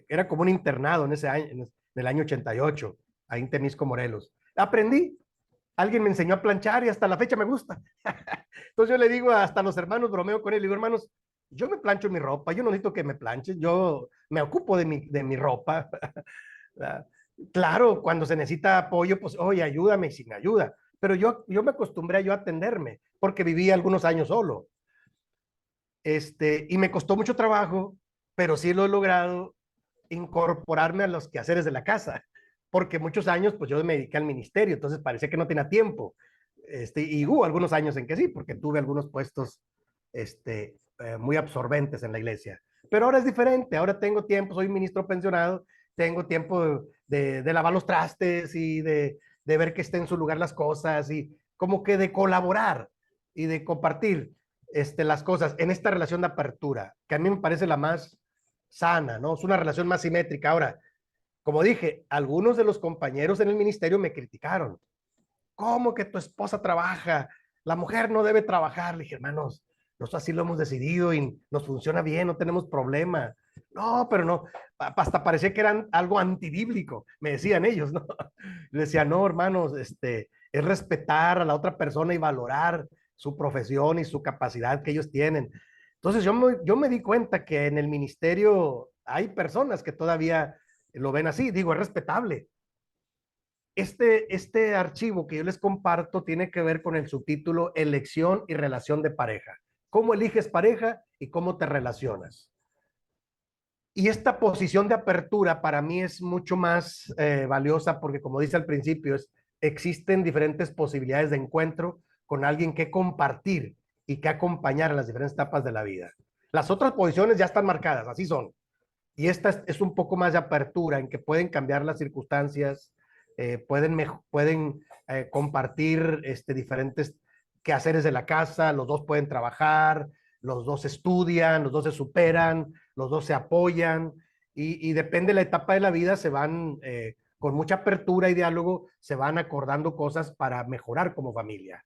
Era como un internado en ese año, en el año 88, ahí en Temisco, Morelos. Aprendí, alguien me enseñó a planchar y hasta la fecha me gusta. Entonces yo le digo hasta a los hermanos, bromeo con él, digo, hermanos, yo me plancho mi ropa, yo no necesito que me planchen, yo me ocupo de mi ropa. Claro, cuando se necesita apoyo, pues, oye, ayúdame, y si me ayuda. Pero yo me acostumbré a yo atenderme, porque viví algunos años solo. Y me costó mucho trabajo, pero sí lo he logrado incorporarme a los quehaceres de la casa, porque muchos años, pues yo me dediqué al ministerio, entonces parecía que no tenía tiempo. Y hubo algunos años en que sí, porque tuve algunos puestos muy absorbentes en la iglesia. Pero ahora es diferente, ahora tengo tiempo, soy ministro pensionado, tengo tiempo de lavar los trastes y de ver que estén en su lugar las cosas y como que de colaborar y de compartir las cosas en esta relación de apertura, que a mí me parece la más sana, ¿no? Es una relación más simétrica. Ahora, como dije, algunos de los compañeros en el ministerio me criticaron. ¿Cómo que tu esposa trabaja? La mujer no debe trabajar. Le dije, hermanos, nosotros así lo hemos decidido y nos funciona bien, no tenemos problema. No, pero no, hasta parecía que eran algo antibíblico, me decían ellos, ¿no? Le decía, no, hermanos, es respetar a la otra persona y valorar su profesión y su capacidad que ellos tienen. Entonces yo me di cuenta que en el ministerio hay personas que todavía lo ven así, digo, es respetable. Este archivo que yo les comparto tiene que ver con el subtítulo Elección y relación de pareja. ¿Cómo eliges pareja y cómo te relacionas? Y esta posición de apertura para mí es mucho más valiosa porque, como dice al principio, existen diferentes posibilidades de encuentro con alguien que compartir y que acompañar en las diferentes etapas de la vida. Las otras posiciones ya están marcadas, así son. Y esta es un poco más de apertura en que pueden cambiar las circunstancias, pueden compartir diferentes quehaceres de la casa, los dos pueden trabajar, los dos estudian, los dos se superan, los dos se apoyan y depende de la etapa de la vida, se van con mucha apertura y diálogo, se van acordando cosas para mejorar como familia.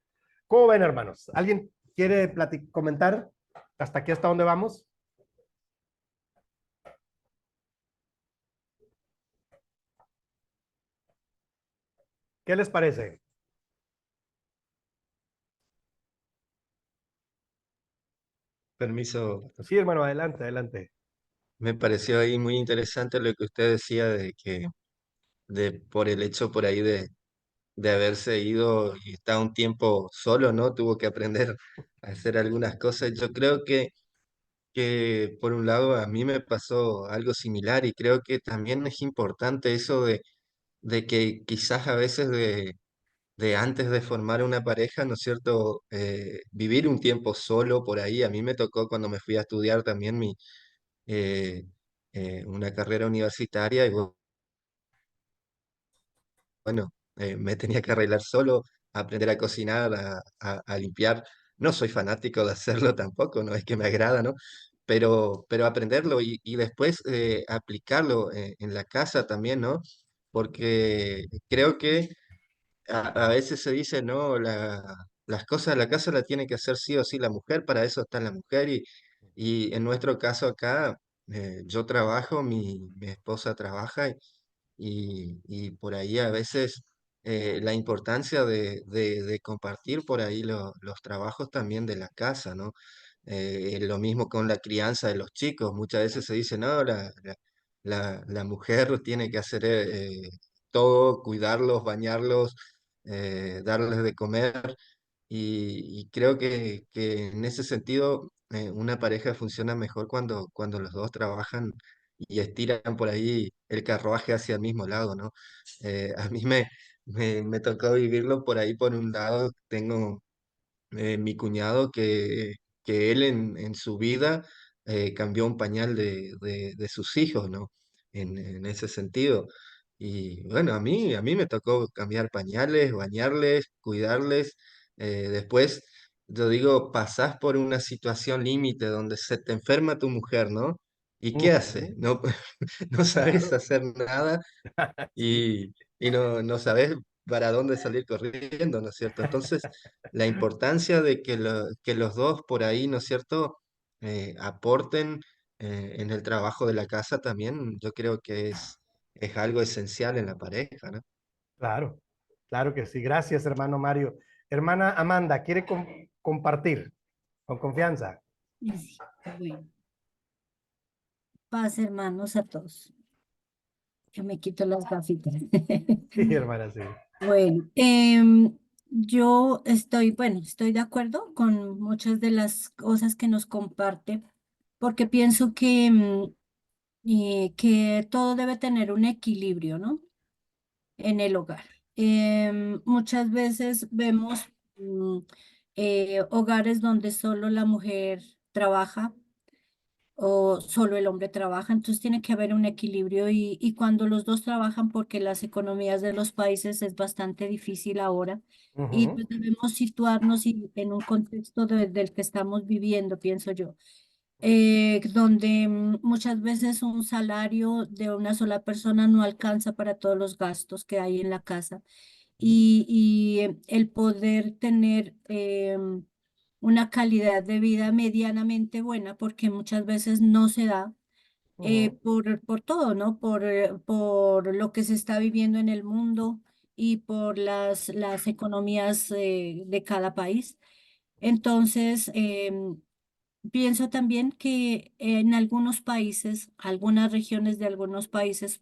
¿Cómo ven, hermanos? ¿Alguien quiere comentar hasta aquí, hasta dónde vamos? ¿Qué les parece? Permiso. Sí, hermano, adelante, adelante. me pareció ahí muy interesante lo que usted decía de que por el hecho por ahí de haberse ido y estar un tiempo solo, ¿no? Tuvo que aprender a hacer algunas cosas. Yo creo que por un lado a mí me pasó algo similar y creo que también es importante eso de que quizás a veces de antes de formar una pareja, ¿no es cierto? Vivir un tiempo solo por ahí. A mí me tocó cuando me fui a estudiar también eh, una carrera universitaria y bueno, me tenía que arreglar solo, aprender a cocinar, a limpiar. No soy fanático de hacerlo tampoco, no es que me agrada, ¿no? Pero aprenderlo y después aplicarlo en la casa también, ¿no? Porque creo que a veces se dice, no, las cosas de la casa la tiene que hacer sí o sí la mujer, para eso está la mujer y en nuestro caso acá, yo trabajo, mi esposa trabaja y por ahí a veces la importancia de compartir por ahí los trabajos también de la casa, ¿no? Lo mismo con la crianza de los chicos, muchas veces se dice, no, la mujer tiene que hacer todo, cuidarlos, bañarlos, darles de comer. Y creo que en ese sentido una pareja funciona mejor cuando los dos trabajan y estiran por ahí el carruaje hacia el mismo lado, ¿no? A mí me tocó vivirlo por ahí por un lado. Tengo mi cuñado que él en su vida cambió un pañal de sus hijos, ¿no? En ese sentido. Y bueno, a mí me tocó cambiar pañales, bañarles, cuidarles. Después, yo digo, pasás por una situación límite donde se te enferma tu mujer, ¿no? ¿Y qué haces? Ujú. No, no sabes Claro, hacer nada sí, y no sabes para dónde salir corriendo, ¿no es cierto? Entonces, la importancia de que los dos por ahí, ¿no es cierto?, aporten en el trabajo de la casa también, yo creo que es algo esencial en la pareja, ¿no? claro, claro que sí. Gracias, hermano Mario. Hermana Amanda, ¿quiere compartir con confianza? Sí, bueno, paz, hermanos, a todos. Yo me quito las gafitas. Sí, hermana, sí. Bueno, yo estoy, bueno, estoy de acuerdo con muchas de las cosas que nos comparte, porque pienso que todo debe tener un equilibrio, ¿no? En el hogar. Muchas veces vemos hogares donde solo la mujer trabaja o solo el hombre trabaja, entonces tiene que haber un equilibrio y cuando los dos trabajan, porque las economías de los países es bastante difícil ahora, y Ujú, pues debemos situarnos en un contexto del que estamos viviendo, pienso yo, donde muchas veces un salario de una sola persona no alcanza para todos los gastos que hay en la casa y el poder tener una calidad de vida medianamente buena, porque muchas veces no se da ujú, por todo, ¿no? Por lo que se está viviendo en el mundo y por las economías de cada país. Entonces, pienso también que en algunos países, algunas regiones de algunos países,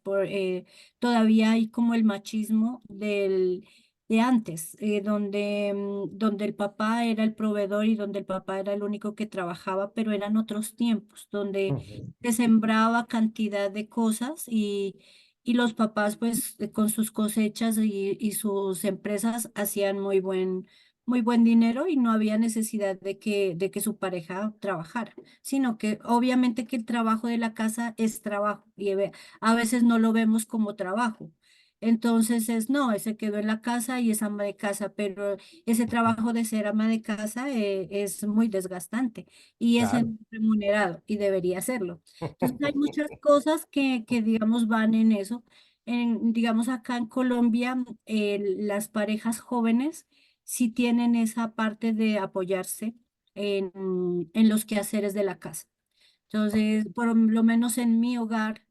todavía hay como el machismo de antes, donde el papá era el proveedor y donde el papá era el único que trabajaba, pero eran otros tiempos, donde ujú. se sembraba cantidad de cosas y los papás pues con sus cosechas y sus empresas hacían muy buen dinero y no había necesidad de que su pareja trabajara, sino que obviamente que el trabajo de la casa es trabajo y a veces no lo vemos como trabajo. Entonces no, ese quedó en la casa y es ama de casa, pero ese trabajo de ser ama de casa es muy desgastante y es Claro. remunerado y debería serlo. Entonces hay muchas cosas que digamos van en eso. Digamos acá en Colombia, las parejas jóvenes sí tienen esa parte de apoyarse en los quehaceres de la casa. Entonces, por lo menos en mi hogar,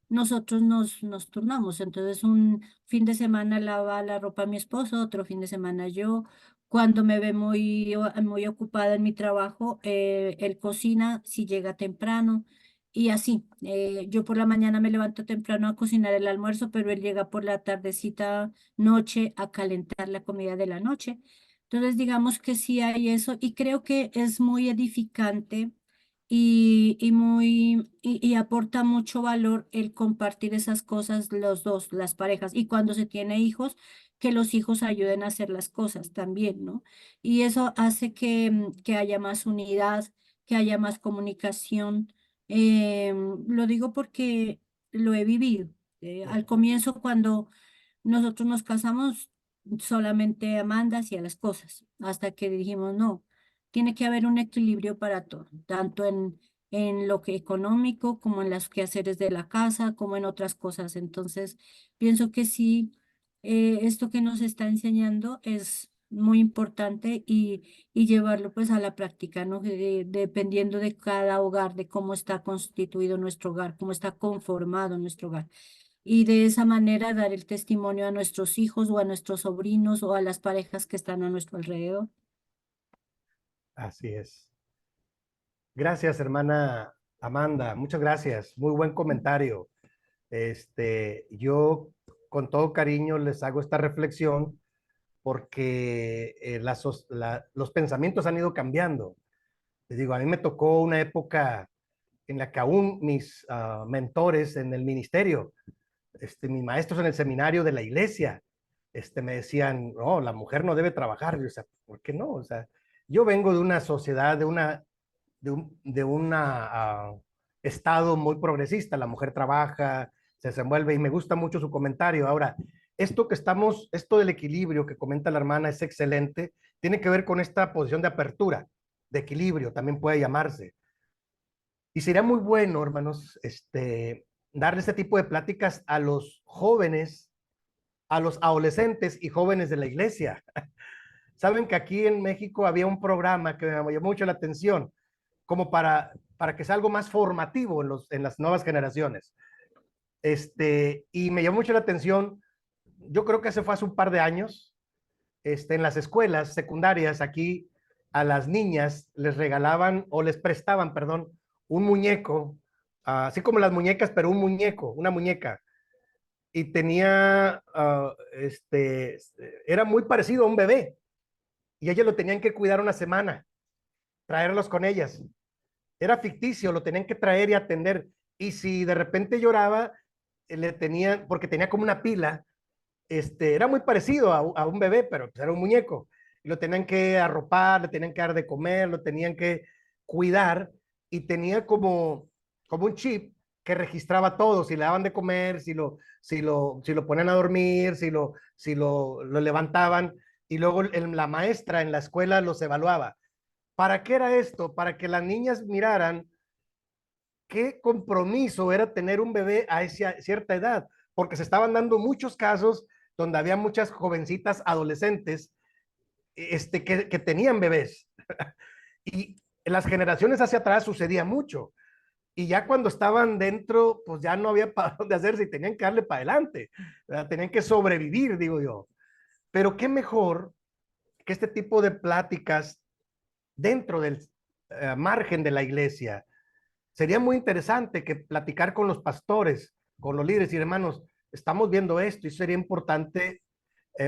nosotros nos turnamos. Entonces, un fin de semana lava la ropa mi esposo, otro fin de semana yo. Cuando me ve muy ocupada en mi trabajo, él cocina si llega temprano. Y así, yo por la mañana me levanto temprano a cocinar el almuerzo, pero él llega por la tardecita, noche, a calentar la comida de la noche. Entonces, digamos que sí hay eso y creo que es muy edificante y aporta mucho valor el compartir esas cosas los dos, las parejas. Y cuando se tiene hijos, que los hijos ayuden a hacer las cosas también, ¿no? Y eso hace que haya más unidad, que haya más comunicación. Lo digo porque lo he vivido. Al comienzo, cuando nosotros nos casamos, solamente Amanda hacía las cosas, hasta que dijimos, no, tiene que haber un equilibrio para todo, tanto en lo que económico, como en los quehaceres de la casa, como en otras cosas. Entonces, pienso que sí, esto que nos está enseñando es muy importante y llevarlo pues a la práctica, ¿no? Dependiendo de cada hogar, de cómo está constituido nuestro hogar, cómo está conformado nuestro hogar. Y de esa manera dar el testimonio a nuestros hijos o a nuestros sobrinos o a las parejas que están a nuestro alrededor. Así es. Gracias, hermana Amanda. Muchas gracias. Muy buen comentario. Yo con todo cariño les hago esta reflexión porque los pensamientos han ido cambiando. Les digo, a mí me tocó una época en la que aún mis mentores en el ministerio, mis maestros en el seminario de la iglesia, me decían, no, la mujer no debe trabajar. Yo, o sea, ¿por qué no? O sea, yo vengo de una sociedad, de un estado muy progresista. La mujer trabaja, se desenvuelve y me gusta mucho su comentario. Ahora, esto del equilibrio que comenta la hermana es excelente. Tiene que ver con esta posición de apertura, de equilibrio, también puede llamarse. Y sería muy bueno, hermanos, darle este tipo de pláticas a los jóvenes, a los adolescentes y jóvenes de la iglesia. Saben que aquí en México había un programa que me llamó mucho la atención, como para que sea algo más formativo en las nuevas generaciones. Y me llamó mucho la atención, yo creo que se fue hace un par de años, en las escuelas secundarias aquí a las niñas les regalaban o les prestaban, perdón, un muñeco, así como las muñecas, pero un muñeco, una muñeca. Y tenía, era muy parecido a un bebé. Y ellos lo tenían que cuidar una semana, traerlos con ellas. Era ficticio, lo tenían que traer y atender. Y si de repente lloraba, le tenían, porque tenía como una pila, era muy parecido a un bebé, pero pues era un muñeco. Y lo tenían que arropar, le tenían que dar de comer, lo tenían que cuidar y tenía como un chip que registraba todo, si le daban de comer, si lo ponían a dormir, si lo levantaban y luego la maestra en la escuela los evaluaba. ¿Para qué era esto? Para que las niñas miraran qué compromiso era tener un bebé a esa cierta edad, porque se estaban dando muchos casos donde había muchas jovencitas adolescentes que tenían bebés. Y en las generaciones hacia atrás sucedía mucho. Y ya cuando estaban dentro, pues ya no había para dónde hacerse y tenían que darle para adelante. ¿Verdad? Tenían que sobrevivir, digo yo. Pero qué mejor que este tipo de pláticas dentro del margen de la iglesia. Sería muy interesante que platicar con los pastores, con los líderes y hermanos, estamos viendo esto y sería importante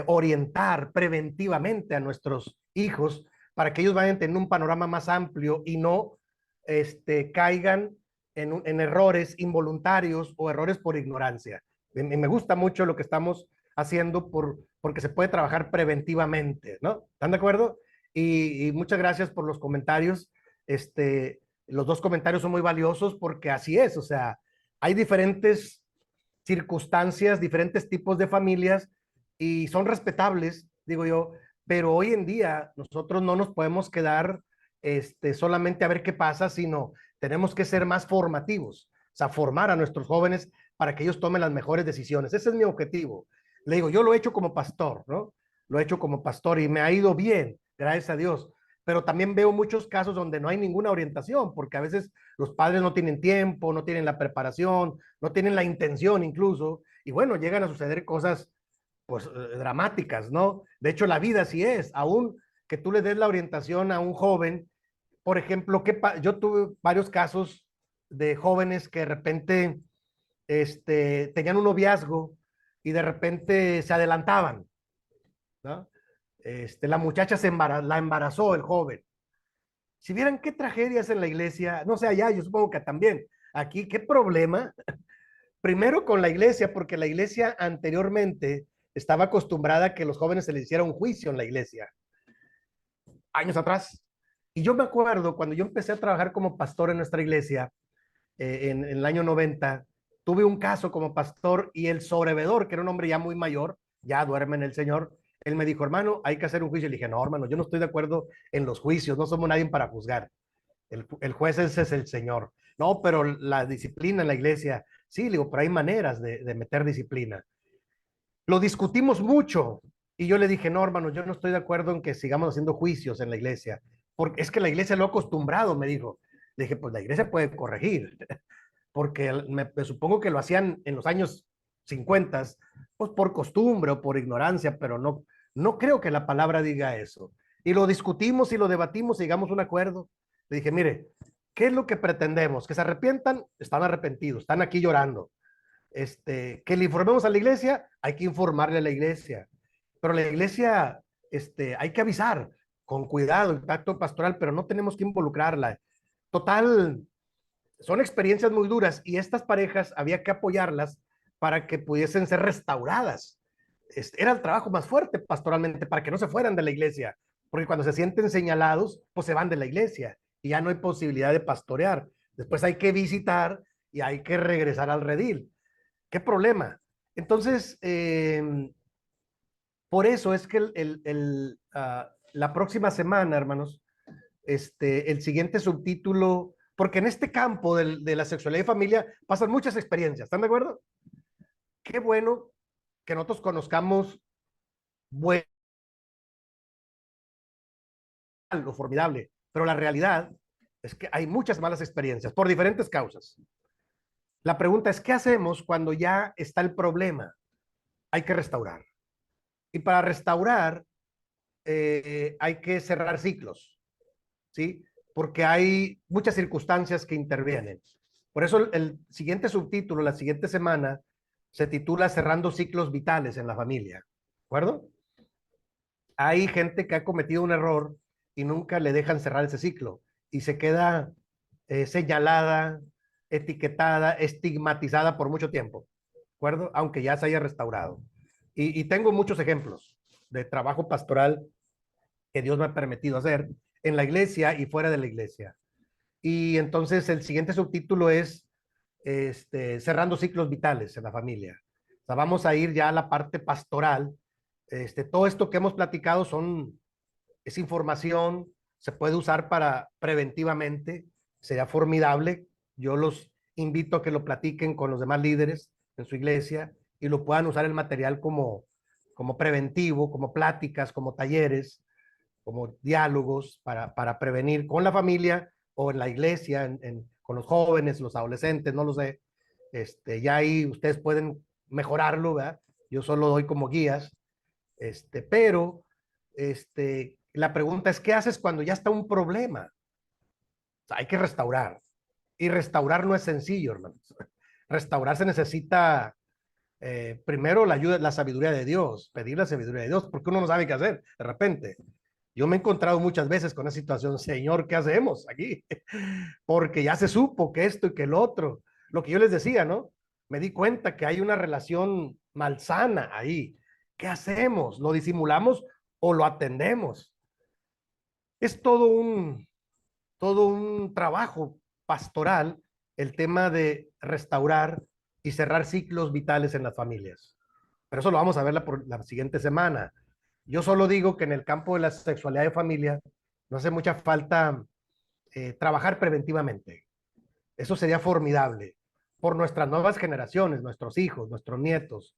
orientar preventivamente a nuestros hijos para que ellos vayan teniendo un panorama más amplio y no caigan en errores involuntarios o errores por ignorancia. Me gusta mucho lo que estamos haciendo porque se puede trabajar preventivamente, ¿no? ¿Están de acuerdo? Y muchas gracias por los comentarios. Los dos comentarios son muy valiosos porque así es, o sea, hay diferentes circunstancias, diferentes tipos de familias y son respetables, digo yo, pero hoy en día nosotros no nos podemos quedar solamente a ver qué pasa, sino tenemos que ser más formativos, o sea, formar a nuestros jóvenes para que ellos tomen las mejores decisiones. Ese es mi objetivo. Le digo, yo lo he hecho como pastor, ¿no? Lo he hecho como pastor y me ha ido bien, gracias a Dios. Pero también veo muchos casos donde no hay ninguna orientación, porque a veces los padres no tienen tiempo, no tienen la preparación, no tienen la intención incluso, y bueno, llegan a suceder cosas pues dramáticas, ¿no? De hecho, la vida así es, aún que tú le des la orientación a un joven, por ejemplo, yo tuve varios casos de jóvenes que de repente tenían un noviazgo y de repente se adelantaban, ¿no? La muchacha la embarazó el joven. Si vieran qué tragedias en la iglesia, no sé allá, yo supongo que también. Aquí, qué problema. Primero con la iglesia, porque la iglesia anteriormente estaba acostumbrada a que los jóvenes se les hiciera un juicio en la iglesia, años atrás. Y yo me acuerdo cuando yo empecé a trabajar como pastor en nuestra iglesia, en el año 90, tuve un caso como pastor y el sobrevedor, que era un hombre ya muy mayor, ya duerme en el Señor, él me dijo, hermano, hay que hacer un juicio. Le dije, no, hermano, yo no estoy de acuerdo en los juicios, no somos nadie para juzgar. El juez ese es el Señor. No, pero la disciplina en la iglesia, sí, digo, pero hay maneras de meter disciplina. Lo discutimos mucho y yo le dije, no, hermano, yo no estoy de acuerdo en que sigamos haciendo juicios en la iglesia, porque es que la iglesia lo ha acostumbrado, me dijo. Le dije, pues la iglesia puede corregir, porque me supongo que lo hacían en los años 50, pues por costumbre o por ignorancia, pero no creo que la palabra diga eso. Y lo discutimos y lo debatimos y llegamos a un acuerdo. Le dije, mire, ¿qué es lo que pretendemos? ¿Que se arrepientan? Están arrepentidos, están aquí llorando. Que le informemos a la iglesia, hay que informarle a la iglesia. Pero la iglesia, hay que avisar con cuidado, impacto pastoral, pero no tenemos que involucrarla. Total, son experiencias muy duras y estas parejas había que apoyarlas para que pudiesen ser restauradas. Era el trabajo más fuerte pastoralmente para que no se fueran de la iglesia, porque cuando se sienten señalados, pues se van de la iglesia y ya no hay posibilidad de pastorear. Después hay que visitar y hay que regresar al redil. ¿Qué problema? Entonces, por eso es que la próxima semana, hermanos, el siguiente subtítulo, porque en este campo de la sexualidad y familia pasan muchas experiencias, ¿están de acuerdo? Qué bueno que nosotros conozcamos bueno, lo formidable, pero la realidad es que hay muchas malas experiencias por diferentes causas. La pregunta es, ¿qué hacemos cuando ya está el problema? Hay que restaurar. Y para restaurar hay que cerrar ciclos, ¿sí? Porque hay muchas circunstancias que intervienen. Por eso el siguiente subtítulo, la siguiente semana, se titula Cerrando ciclos vitales en la familia. ¿De acuerdo? Hay gente que ha cometido un error y nunca le dejan cerrar ese ciclo y se queda señalada, etiquetada, estigmatizada por mucho tiempo. ¿De acuerdo? Aunque ya se haya restaurado. Y tengo muchos ejemplos de trabajo pastoral que Dios me ha permitido hacer en la iglesia y fuera de la iglesia. Y entonces el siguiente subtítulo es cerrando ciclos vitales en la familia. O sea, vamos a ir ya a la parte pastoral. Todo esto que hemos platicado es información, se puede usar para preventivamente, sería formidable. Yo los invito a que lo platiquen con los demás líderes en su iglesia y lo puedan usar el material como preventivo, como pláticas, como talleres, como diálogos para prevenir con la familia o en la iglesia, con los jóvenes, los adolescentes, no lo sé. Ya ahí ustedes pueden mejorarlo, ¿verdad? Yo solo doy como guías, pero la pregunta es, ¿qué haces cuando ya está un problema? O sea, hay que restaurar. Y restaurar no es sencillo, hermanos. Restaurar se necesita primero la ayuda, la sabiduría de Dios, pedir la sabiduría de Dios, porque uno no sabe qué hacer de repente. Yo me he encontrado muchas veces con esa situación, Señor, ¿qué hacemos aquí? Porque ya se supo que esto y que el otro. Lo que yo les decía, ¿no? Me di cuenta que hay una relación malsana ahí. ¿Qué hacemos? ¿Lo disimulamos o lo atendemos? Es todo un trabajo pastoral el tema de restaurar y cerrar ciclos vitales en las familias. Pero eso lo vamos a ver la siguiente semana. Yo solo digo que en el campo de la sexualidad de familia no hace mucha falta trabajar preventivamente. Eso sería formidable por nuestras nuevas generaciones, nuestros hijos, nuestros nietos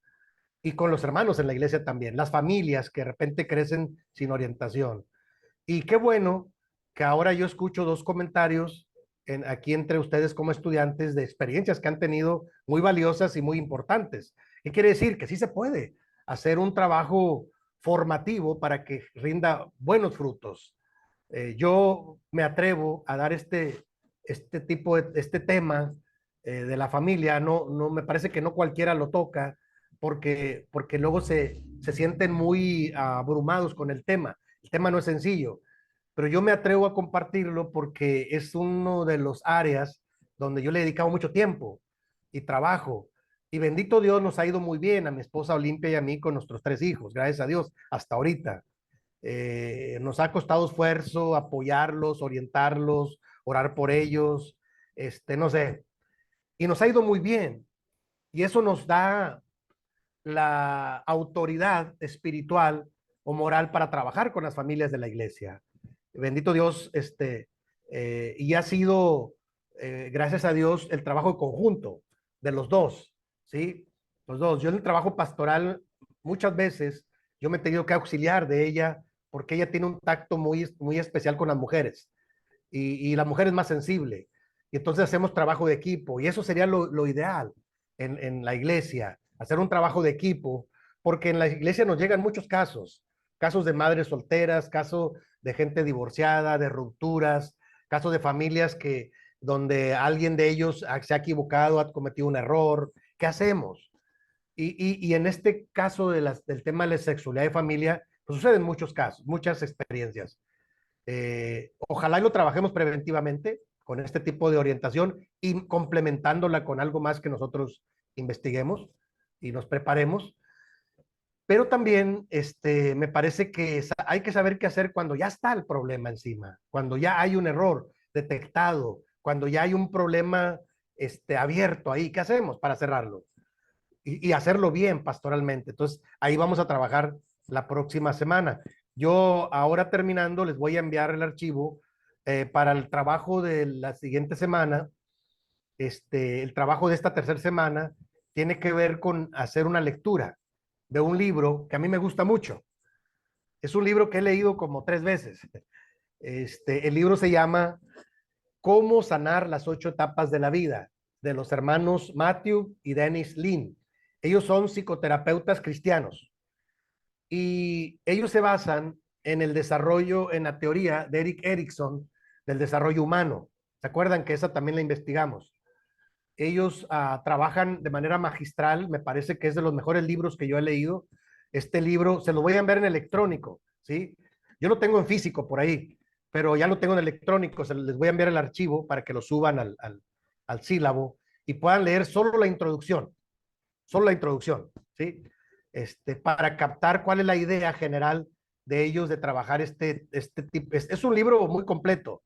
y con los hermanos en la iglesia también, las familias que de repente crecen sin orientación. Y qué bueno que ahora yo escucho dos comentarios aquí entre ustedes como estudiantes de experiencias que han tenido muy valiosas y muy importantes. ¿Qué quiere decir? Que sí se puede hacer un trabajo formativo para que rinda buenos frutos. Yo me atrevo a dar este tema de la familia, no me parece que no cualquiera lo toca porque luego se sienten muy abrumados con el tema. El tema no es sencillo, pero yo me atrevo a compartirlo porque es uno de los áreas donde yo le he dedicado mucho tiempo y trabajo. Y bendito Dios, nos ha ido muy bien a mi esposa Olimpia y a mí con nuestros 3 hijos, gracias a Dios, hasta ahorita. Nos ha costado esfuerzo apoyarlos, orientarlos, orar por ellos, no sé, y nos ha ido muy bien. Y eso nos da la autoridad espiritual o moral para trabajar con las familias de la iglesia. Bendito Dios, y ha sido, gracias a Dios, el trabajo conjunto de los dos, ¿sí? Los dos. Yo en el trabajo pastoral, muchas veces, yo me he tenido que auxiliar de ella porque ella tiene un tacto muy especial con las mujeres y la mujer es más sensible. Y entonces hacemos trabajo de equipo y eso sería lo ideal en la iglesia, hacer un trabajo de equipo, porque en la iglesia nos llegan muchos casos, casos de madres solteras, casos de gente divorciada, de rupturas, casos de familias que donde alguien de ellos se ha equivocado, ha cometido un error. ¿Qué hacemos? Y en este caso del tema de la sexualidad de familia, pues suceden muchos casos, muchas experiencias. Ojalá y lo trabajemos preventivamente con este tipo de orientación y complementándola con algo más que nosotros investiguemos y nos preparemos. Pero también me parece que hay que saber qué hacer cuando ya está el problema encima, cuando ya hay un error detectado, cuando ya hay un problema abierto ahí. ¿Qué hacemos para cerrarlo? Y hacerlo bien pastoralmente. Entonces, ahí vamos a trabajar la próxima semana. Yo ahora terminando, les voy a enviar el archivo para el trabajo de la siguiente semana. El trabajo de esta tercera semana tiene que ver con hacer una lectura de un libro que a mí me gusta mucho. Es un libro que he leído como 3 veces. El libro se llama Cómo sanar las 8 etapas de la vida, de los hermanos Matthew y Dennis Lin. Ellos son psicoterapeutas cristianos y ellos se basan en el desarrollo, en la teoría de Erik Erikson del desarrollo humano. ¿Se acuerdan que esa también la investigamos? Ellos trabajan de manera magistral, me parece que es de los mejores libros que yo he leído. Este libro se lo voy a enviar en electrónico, ¿sí? Yo lo tengo en físico por ahí, pero ya lo tengo en electrónico, les voy a enviar el archivo para que lo suban al sílabo y puedan leer solo la introducción, ¿sí? Para captar cuál es la idea general de ellos de trabajar este tipo. Es un libro muy completo.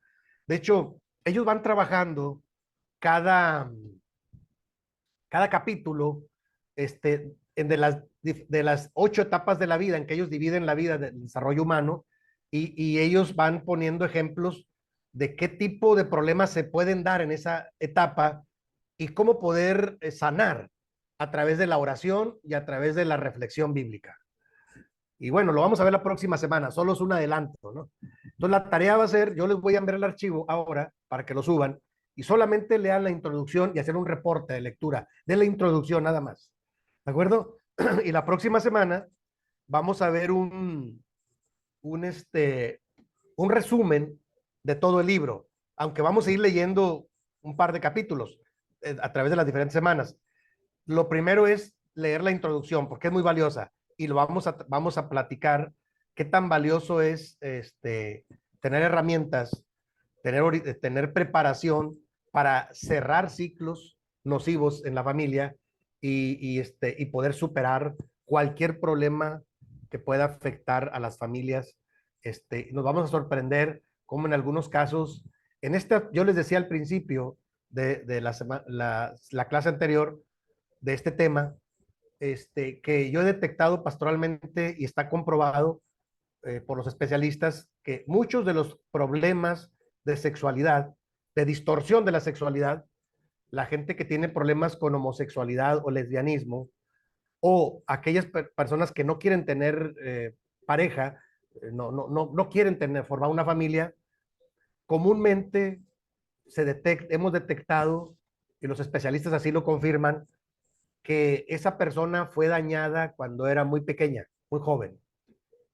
De hecho, ellos van trabajando cada, cada capítulo de las 8 etapas de la vida en que ellos dividen la vida del desarrollo humano y ellos van poniendo ejemplos de qué tipo de problemas se pueden dar en esa etapa y cómo poder sanar a través de la oración y a través de la reflexión bíblica. Y bueno, lo vamos a ver la próxima semana, solo es un adelanto, ¿no? Entonces la tarea va a ser, yo les voy a enviar el archivo ahora para que lo suban y solamente lean la introducción y hacer un reporte de lectura de la introducción nada más. ¿De acuerdo? Y la próxima semana vamos a ver un, un resumen de todo el libro, aunque vamos a ir leyendo un par de capítulos a través de las diferentes semanas. Lo primero es leer la introducción, porque es muy valiosa, y vamos a platicar qué tan valioso es tener herramientas, tener preparación para cerrar ciclos nocivos en la familia y poder superar cualquier problema que pueda afectar a las familias. Nos vamos a sorprender como en algunos casos, yo les decía al principio de la clase anterior de este tema, que yo he detectado pastoralmente y está comprobado por los especialistas que muchos de los problemas de sexualidad, de distorsión de la sexualidad, la gente que tiene problemas con homosexualidad o lesbianismo, o aquellas personas que no quieren tener pareja, no quieren formar una familia, comúnmente hemos detectado, y los especialistas así lo confirman, que esa persona fue dañada cuando era muy pequeña, muy joven.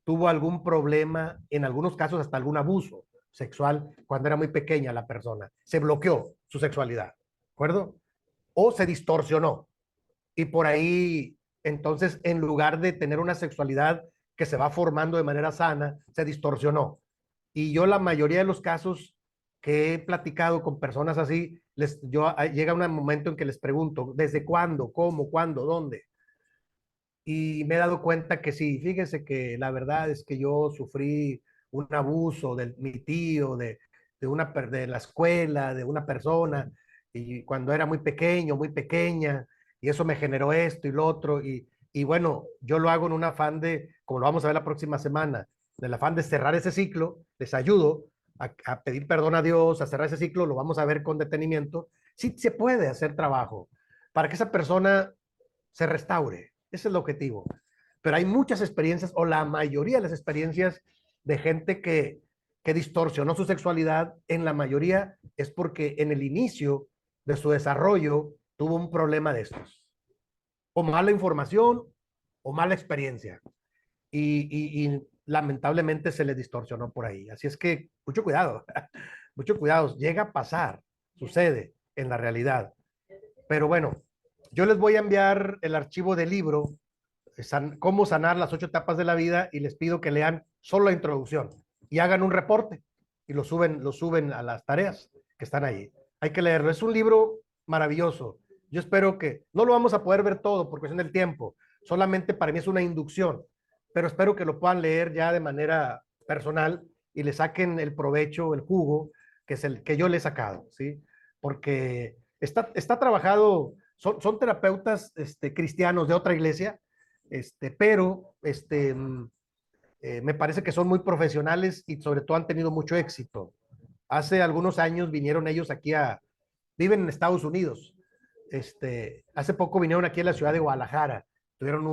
Tuvo algún problema, en algunos casos hasta algún abuso sexual cuando era muy pequeña la persona. Se bloqueó su sexualidad, ¿de acuerdo? O se distorsionó. Y por ahí, entonces, en lugar de tener una sexualidad que se va formando de manera sana, se distorsionó. Y yo la mayoría de los casos que he platicado con personas así, llega un momento en que les pregunto, ¿desde cuándo? ¿Cómo? ¿Cuándo? ¿Dónde? Y me he dado cuenta que sí, fíjese que la verdad es que yo sufrí un abuso de mi tío, de la escuela, de una persona, y cuando era muy pequeño, muy pequeña, y eso me generó esto y lo otro, y bueno, yo lo hago en un afán de, como lo vamos a ver la próxima semana, del afán de cerrar ese ciclo, les ayudo a pedir perdón a Dios, a cerrar ese ciclo, lo vamos a ver con detenimiento. Sí se puede hacer trabajo para que esa persona se restaure. Ese es el objetivo. Pero hay muchas experiencias, o la mayoría de las experiencias de gente que distorsionó su sexualidad, en la mayoría es porque en el inicio de su desarrollo tuvo un problema de estos. O mala información o mala experiencia. Y lamentablemente se le distorsionó por ahí. Así es que mucho cuidado, mucho cuidado. Llega a pasar, sucede en la realidad. Pero bueno, yo les voy a enviar el archivo del libro, Cómo sanar las 8 etapas de la vida, y les pido que lean solo la introducción y hagan un reporte y lo suben a las tareas que están ahí. Hay que leerlo. Es un libro maravilloso. Yo espero que no lo vamos a poder ver todo por cuestión del tiempo. Solamente para mí es una inducción, pero espero que lo puedan leer ya de manera personal y le saquen el provecho, el jugo, que es el que yo le he sacado, ¿sí? Porque está trabajado, son terapeutas cristianos de otra iglesia, pero me parece que son muy profesionales y sobre todo han tenido mucho éxito. Hace algunos años vinieron ellos aquí viven en Estados Unidos. Hace poco vinieron aquí a la ciudad de Guadalajara, tuvieron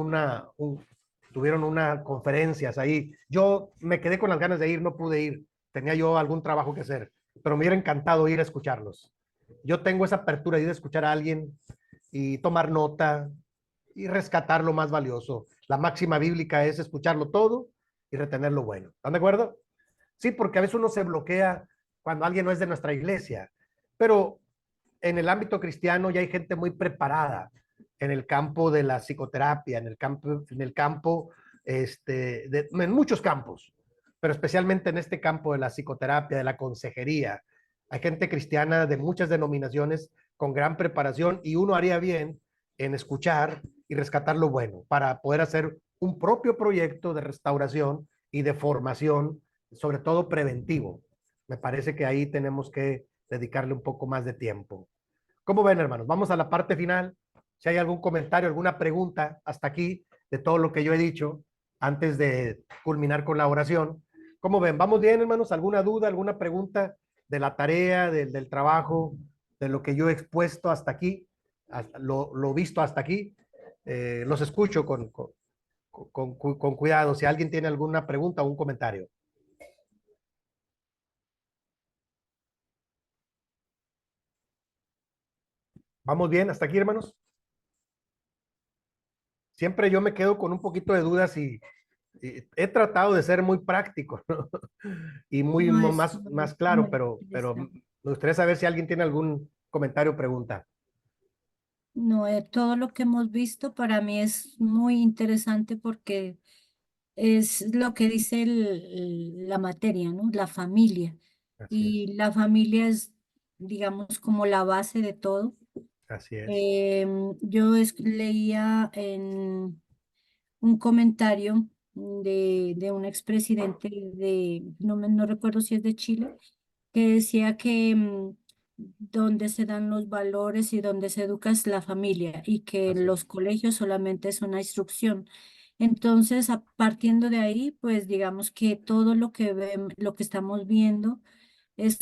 tuvieron una conferencias ahí. Yo me quedé con las ganas de ir, no pude ir, tenía yo algún trabajo que hacer, pero me hubiera encantado ir a escucharlos. Yo tengo esa apertura de ir a escuchar a alguien y tomar nota y rescatar lo más valioso. La máxima bíblica es escucharlo todo y retener lo bueno. ¿Están de acuerdo? Sí, porque a veces uno se bloquea cuando alguien no es de nuestra iglesia, pero en el ámbito cristiano ya hay gente muy preparada en el campo de la psicoterapia, en muchos campos, pero especialmente en este campo de la psicoterapia, de la consejería. Hay gente cristiana de muchas denominaciones con gran preparación, y uno haría bien en escuchar y rescatar lo bueno para poder hacer un propio proyecto de restauración y de formación, sobre todo preventivo. Me parece que ahí tenemos que dedicarle un poco más de tiempo. ¿Cómo ven, hermanos? Vamos a la parte final. Si hay algún comentario, alguna pregunta hasta aquí de todo lo que yo he dicho antes de culminar con la oración. ¿Cómo ven? ¿Vamos bien, hermanos? ¿Alguna duda, alguna pregunta de la tarea, del trabajo, de lo que yo he expuesto hasta aquí, lo visto hasta aquí? Los escucho con cuidado. Si alguien tiene alguna pregunta o un comentario. ¿Vamos bien hasta aquí, hermanos? Siempre yo me quedo con un poquito de dudas y he tratado de ser muy práctico, ¿no? Y No es más muy claro, pero interesante. me gustaría saber si alguien tiene algún comentario o pregunta. No, todo lo que hemos visto para mí es muy interesante porque es lo que dice la materia, ¿no? La familia. Así es, Y la familia es, digamos, como la base de todo. así es, Yo leía en un comentario de un expresidente no recuerdo si es de Chile, que decía que donde se dan los valores y donde se educa es la familia y que así es. los colegios solamente es una instrucción. Entonces, partiendo de ahí, pues digamos que todo lo que estamos viendo es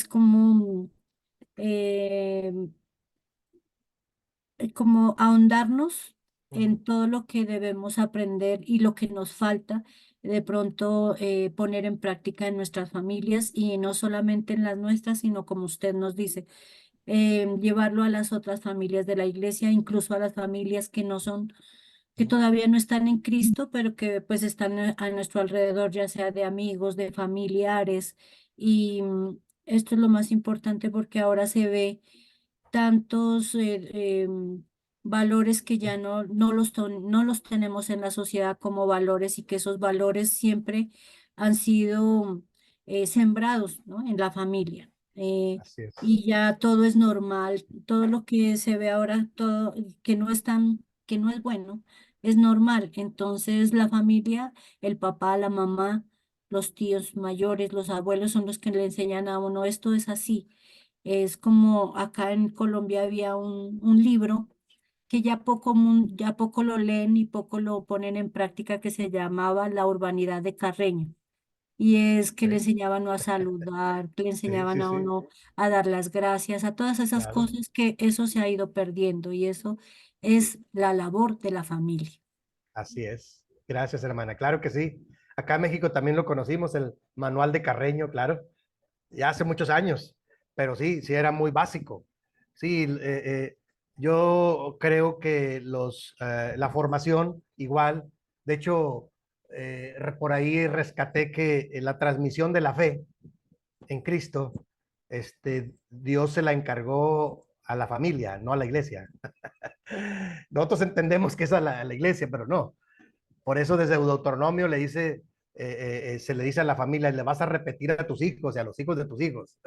eh, como ahondarnos Ujú. en todo lo que debemos aprender y lo que nos falta de pronto poner en práctica en nuestras familias y no solamente en las nuestras, sino como usted nos dice, llevarlo a las otras familias de la iglesia, incluso a las familias que no son, que todavía no están en Cristo, pero que pues están a nuestro alrededor, ya sea de amigos, de familiares, Y esto es lo más importante porque ahora se ve tantos valores que ya no los tenemos en la sociedad como valores y que esos valores siempre han sido sembrados, ¿no? En la familia. Así es, Y ya todo es normal, todo lo que se ve ahora, todo que no es que no es bueno, es normal. Entonces la familia, el papá, la mamá, los tíos mayores, los abuelos son los que le enseñan a uno, esto es así. Es como acá en Colombia había un libro que ya poco lo leen y poco lo ponen en práctica, que se llamaba La urbanidad de Carreño. Y es que le ¿eh? enseñaban a uno a saludar, que le Sí, enseñaban sí, a sí, uno a dar las gracias, a todas esas claro. cosas que eso se ha ido perdiendo y eso es la labor de la familia. Así es. Gracias, hermana. Claro que sí. Acá en México también lo conocimos, el manual de Carreño, claro, ya hace muchos años, pero sí, sí era muy básico. Sí, yo creo que la formación igual, de hecho, por ahí rescaté que la transmisión de la fe en Cristo, Dios se la encargó a la familia, no a la iglesia. Nosotros entendemos que es a la iglesia, pero no. Por eso desde Deuteronomio se le dice a la familia, le vas a repetir a tus hijos y a los hijos de tus hijos.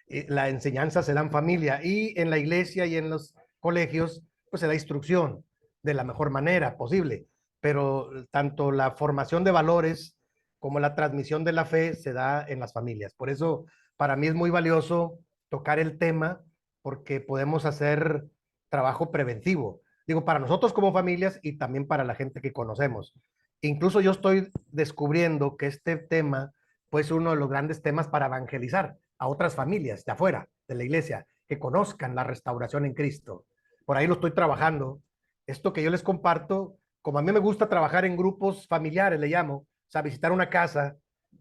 La enseñanza se da en familia y en la iglesia y en los colegios, pues se da instrucción de la mejor manera posible. Pero tanto la formación de valores como la transmisión de la fe se da en las familias. Por eso para mí es muy valioso tocar el tema porque podemos hacer trabajo preventivo. Digo, para nosotros como familias y también para la gente que conocemos. Incluso yo estoy descubriendo que este tema puede ser uno de los grandes temas para evangelizar a otras familias de afuera de la iglesia que conozcan la restauración en Cristo. Por ahí lo estoy trabajando. Esto que yo les comparto, como a mí me gusta trabajar en grupos familiares, le llamo, o sea, visitar una casa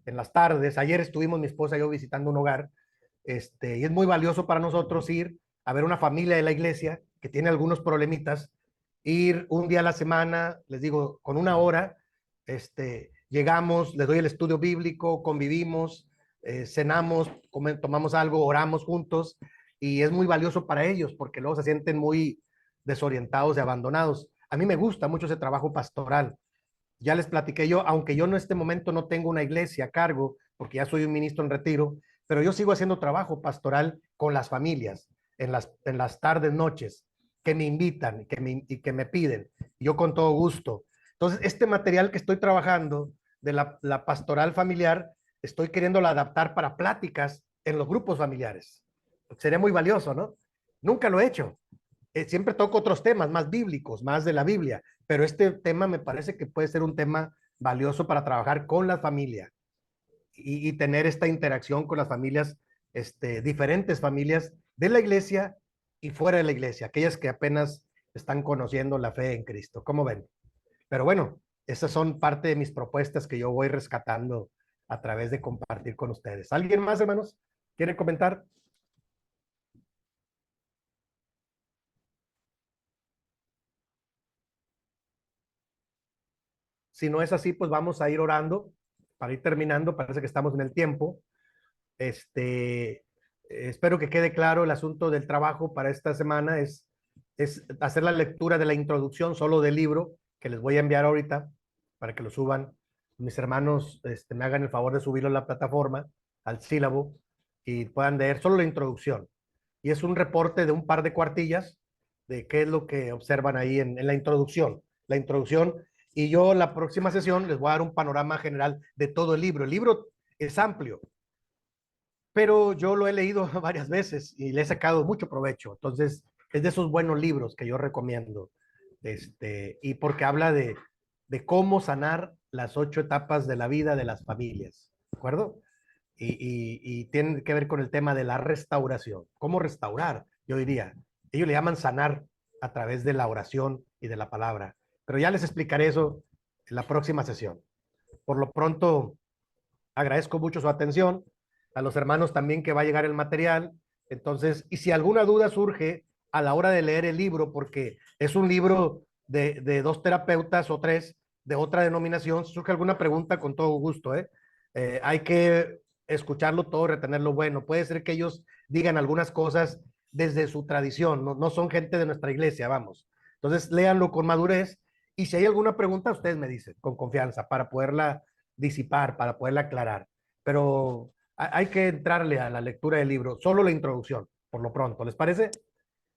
en las tardes. Ayer estuvimos mi esposa y yo visitando un hogar, y es muy valioso para nosotros ir a ver una familia de la iglesia que tiene algunos problemitas, ir un día a la semana, les digo, con una hora, llegamos, les doy el estudio bíblico, convivimos, cenamos, tomamos algo, oramos juntos y es muy valioso para ellos porque luego se sienten muy desorientados y abandonados. A mí me gusta mucho ese trabajo pastoral. Ya les platiqué yo, aunque yo en este momento no tengo una iglesia a cargo, porque ya soy un ministro en retiro, pero yo sigo haciendo trabajo pastoral con las familias en las tardes, noches, que me invitan y que me piden. Yo con todo gusto. Entonces, este material que estoy trabajando de la pastoral familiar, estoy queriéndolo adaptar para pláticas en los grupos familiares. Sería muy valioso, ¿no? Nunca lo he hecho. Siempre toco otros temas más bíblicos, más de la Biblia, pero este tema me parece que puede ser un tema valioso para trabajar con la familia y tener esta interacción con las familias, diferentes familias de la iglesia y fuera de la iglesia, aquellas que apenas están conociendo la fe en Cristo. ¿Cómo ven? Pero bueno, esas son parte de mis propuestas que yo voy rescatando a través de compartir con ustedes. ¿Alguien más, hermanos? ¿Quiere comentar? Si no es así, pues vamos a ir orando para ir terminando. Parece que estamos en el tiempo. Espero que quede claro el asunto del trabajo para esta semana. Es hacer la lectura de la introducción solo del libro que les voy a enviar ahorita para que lo suban. Mis hermanos me hagan el favor de subirlo a la plataforma, al sílabo, y puedan leer solo la introducción. Y es un reporte de un par de cuartillas de qué es lo que observan ahí en la introducción. La introducción, y yo la próxima sesión les voy a dar un panorama general de todo el libro. El libro es amplio, pero yo lo he leído varias veces y le he sacado mucho provecho. Entonces, es de esos buenos libros que yo recomiendo. Y porque habla de cómo sanar las 8 etapas de la vida de las familias, ¿de acuerdo? Y tiene que ver con el tema de la restauración. ¿Cómo restaurar? Yo diría, ellos le llaman sanar a través de la oración y de la palabra. Pero ya les explicaré eso en la próxima sesión. Por lo pronto, agradezco mucho su atención, a los hermanos también que va a llegar el material. Entonces, y si alguna duda surge a la hora de leer el libro, porque es un libro de 2 terapeutas o 3 de otra denominación, si surge alguna pregunta, con todo gusto, ¿eh? Hay que escucharlo todo, retener lo bueno. Puede ser que ellos digan algunas cosas desde su tradición, no son gente de nuestra iglesia, vamos. Entonces, léanlo con madurez y si hay alguna pregunta, ustedes me dicen con confianza para poderla disipar, para poderla aclarar. Pero hay que entrarle a la lectura del libro, solo la introducción, por lo pronto, ¿les parece?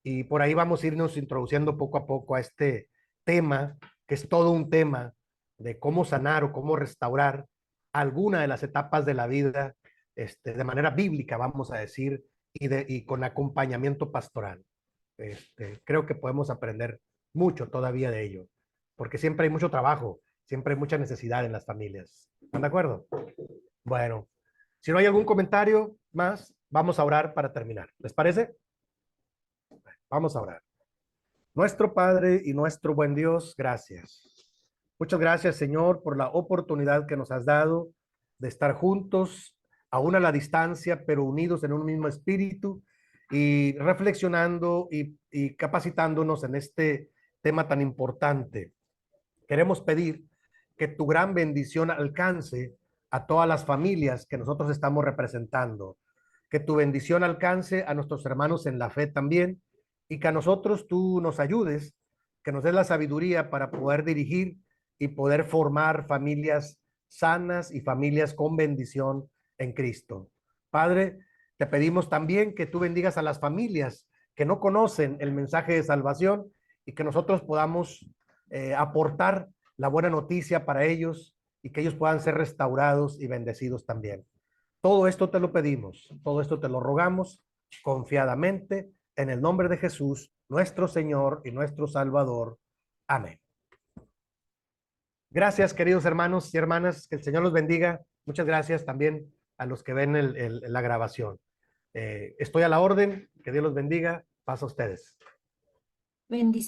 Y por ahí vamos a irnos introduciendo poco a poco a este tema, que es todo un tema de cómo sanar o cómo restaurar alguna de las etapas de la vida de manera bíblica, vamos a decir, y con acompañamiento pastoral. Creo que podemos aprender mucho todavía de ello, porque siempre hay mucho trabajo, siempre hay mucha necesidad en las familias. ¿Están de acuerdo? Bueno, si no hay algún comentario más, vamos a orar para terminar. ¿Les parece? Vamos a orar. Nuestro Padre y nuestro buen Dios, gracias. Muchas gracias, Señor, por la oportunidad que nos has dado de estar juntos, aún a la distancia, pero unidos en un mismo espíritu y reflexionando y capacitándonos en este tema tan importante. Queremos pedir que tu gran bendición alcance a todas las familias que nosotros estamos representando, que tu bendición alcance a nuestros hermanos en la fe también y que a nosotros tú nos ayudes, que nos des la sabiduría para poder dirigir y poder formar familias sanas y familias con bendición en Cristo. Padre, te pedimos también que tú bendigas a las familias que no conocen el mensaje de salvación y que nosotros podamos aportar la buena noticia para ellos y que ellos puedan ser restaurados y bendecidos también. Todo esto te lo pedimos, todo esto te lo rogamos confiadamente en el nombre de Jesús, nuestro Señor y nuestro Salvador. Amén. Gracias, queridos hermanos y hermanas, que el Señor los bendiga. Muchas gracias también a los que ven la grabación. Estoy a la orden, que Dios los bendiga. Pasa a ustedes. Bendiciones.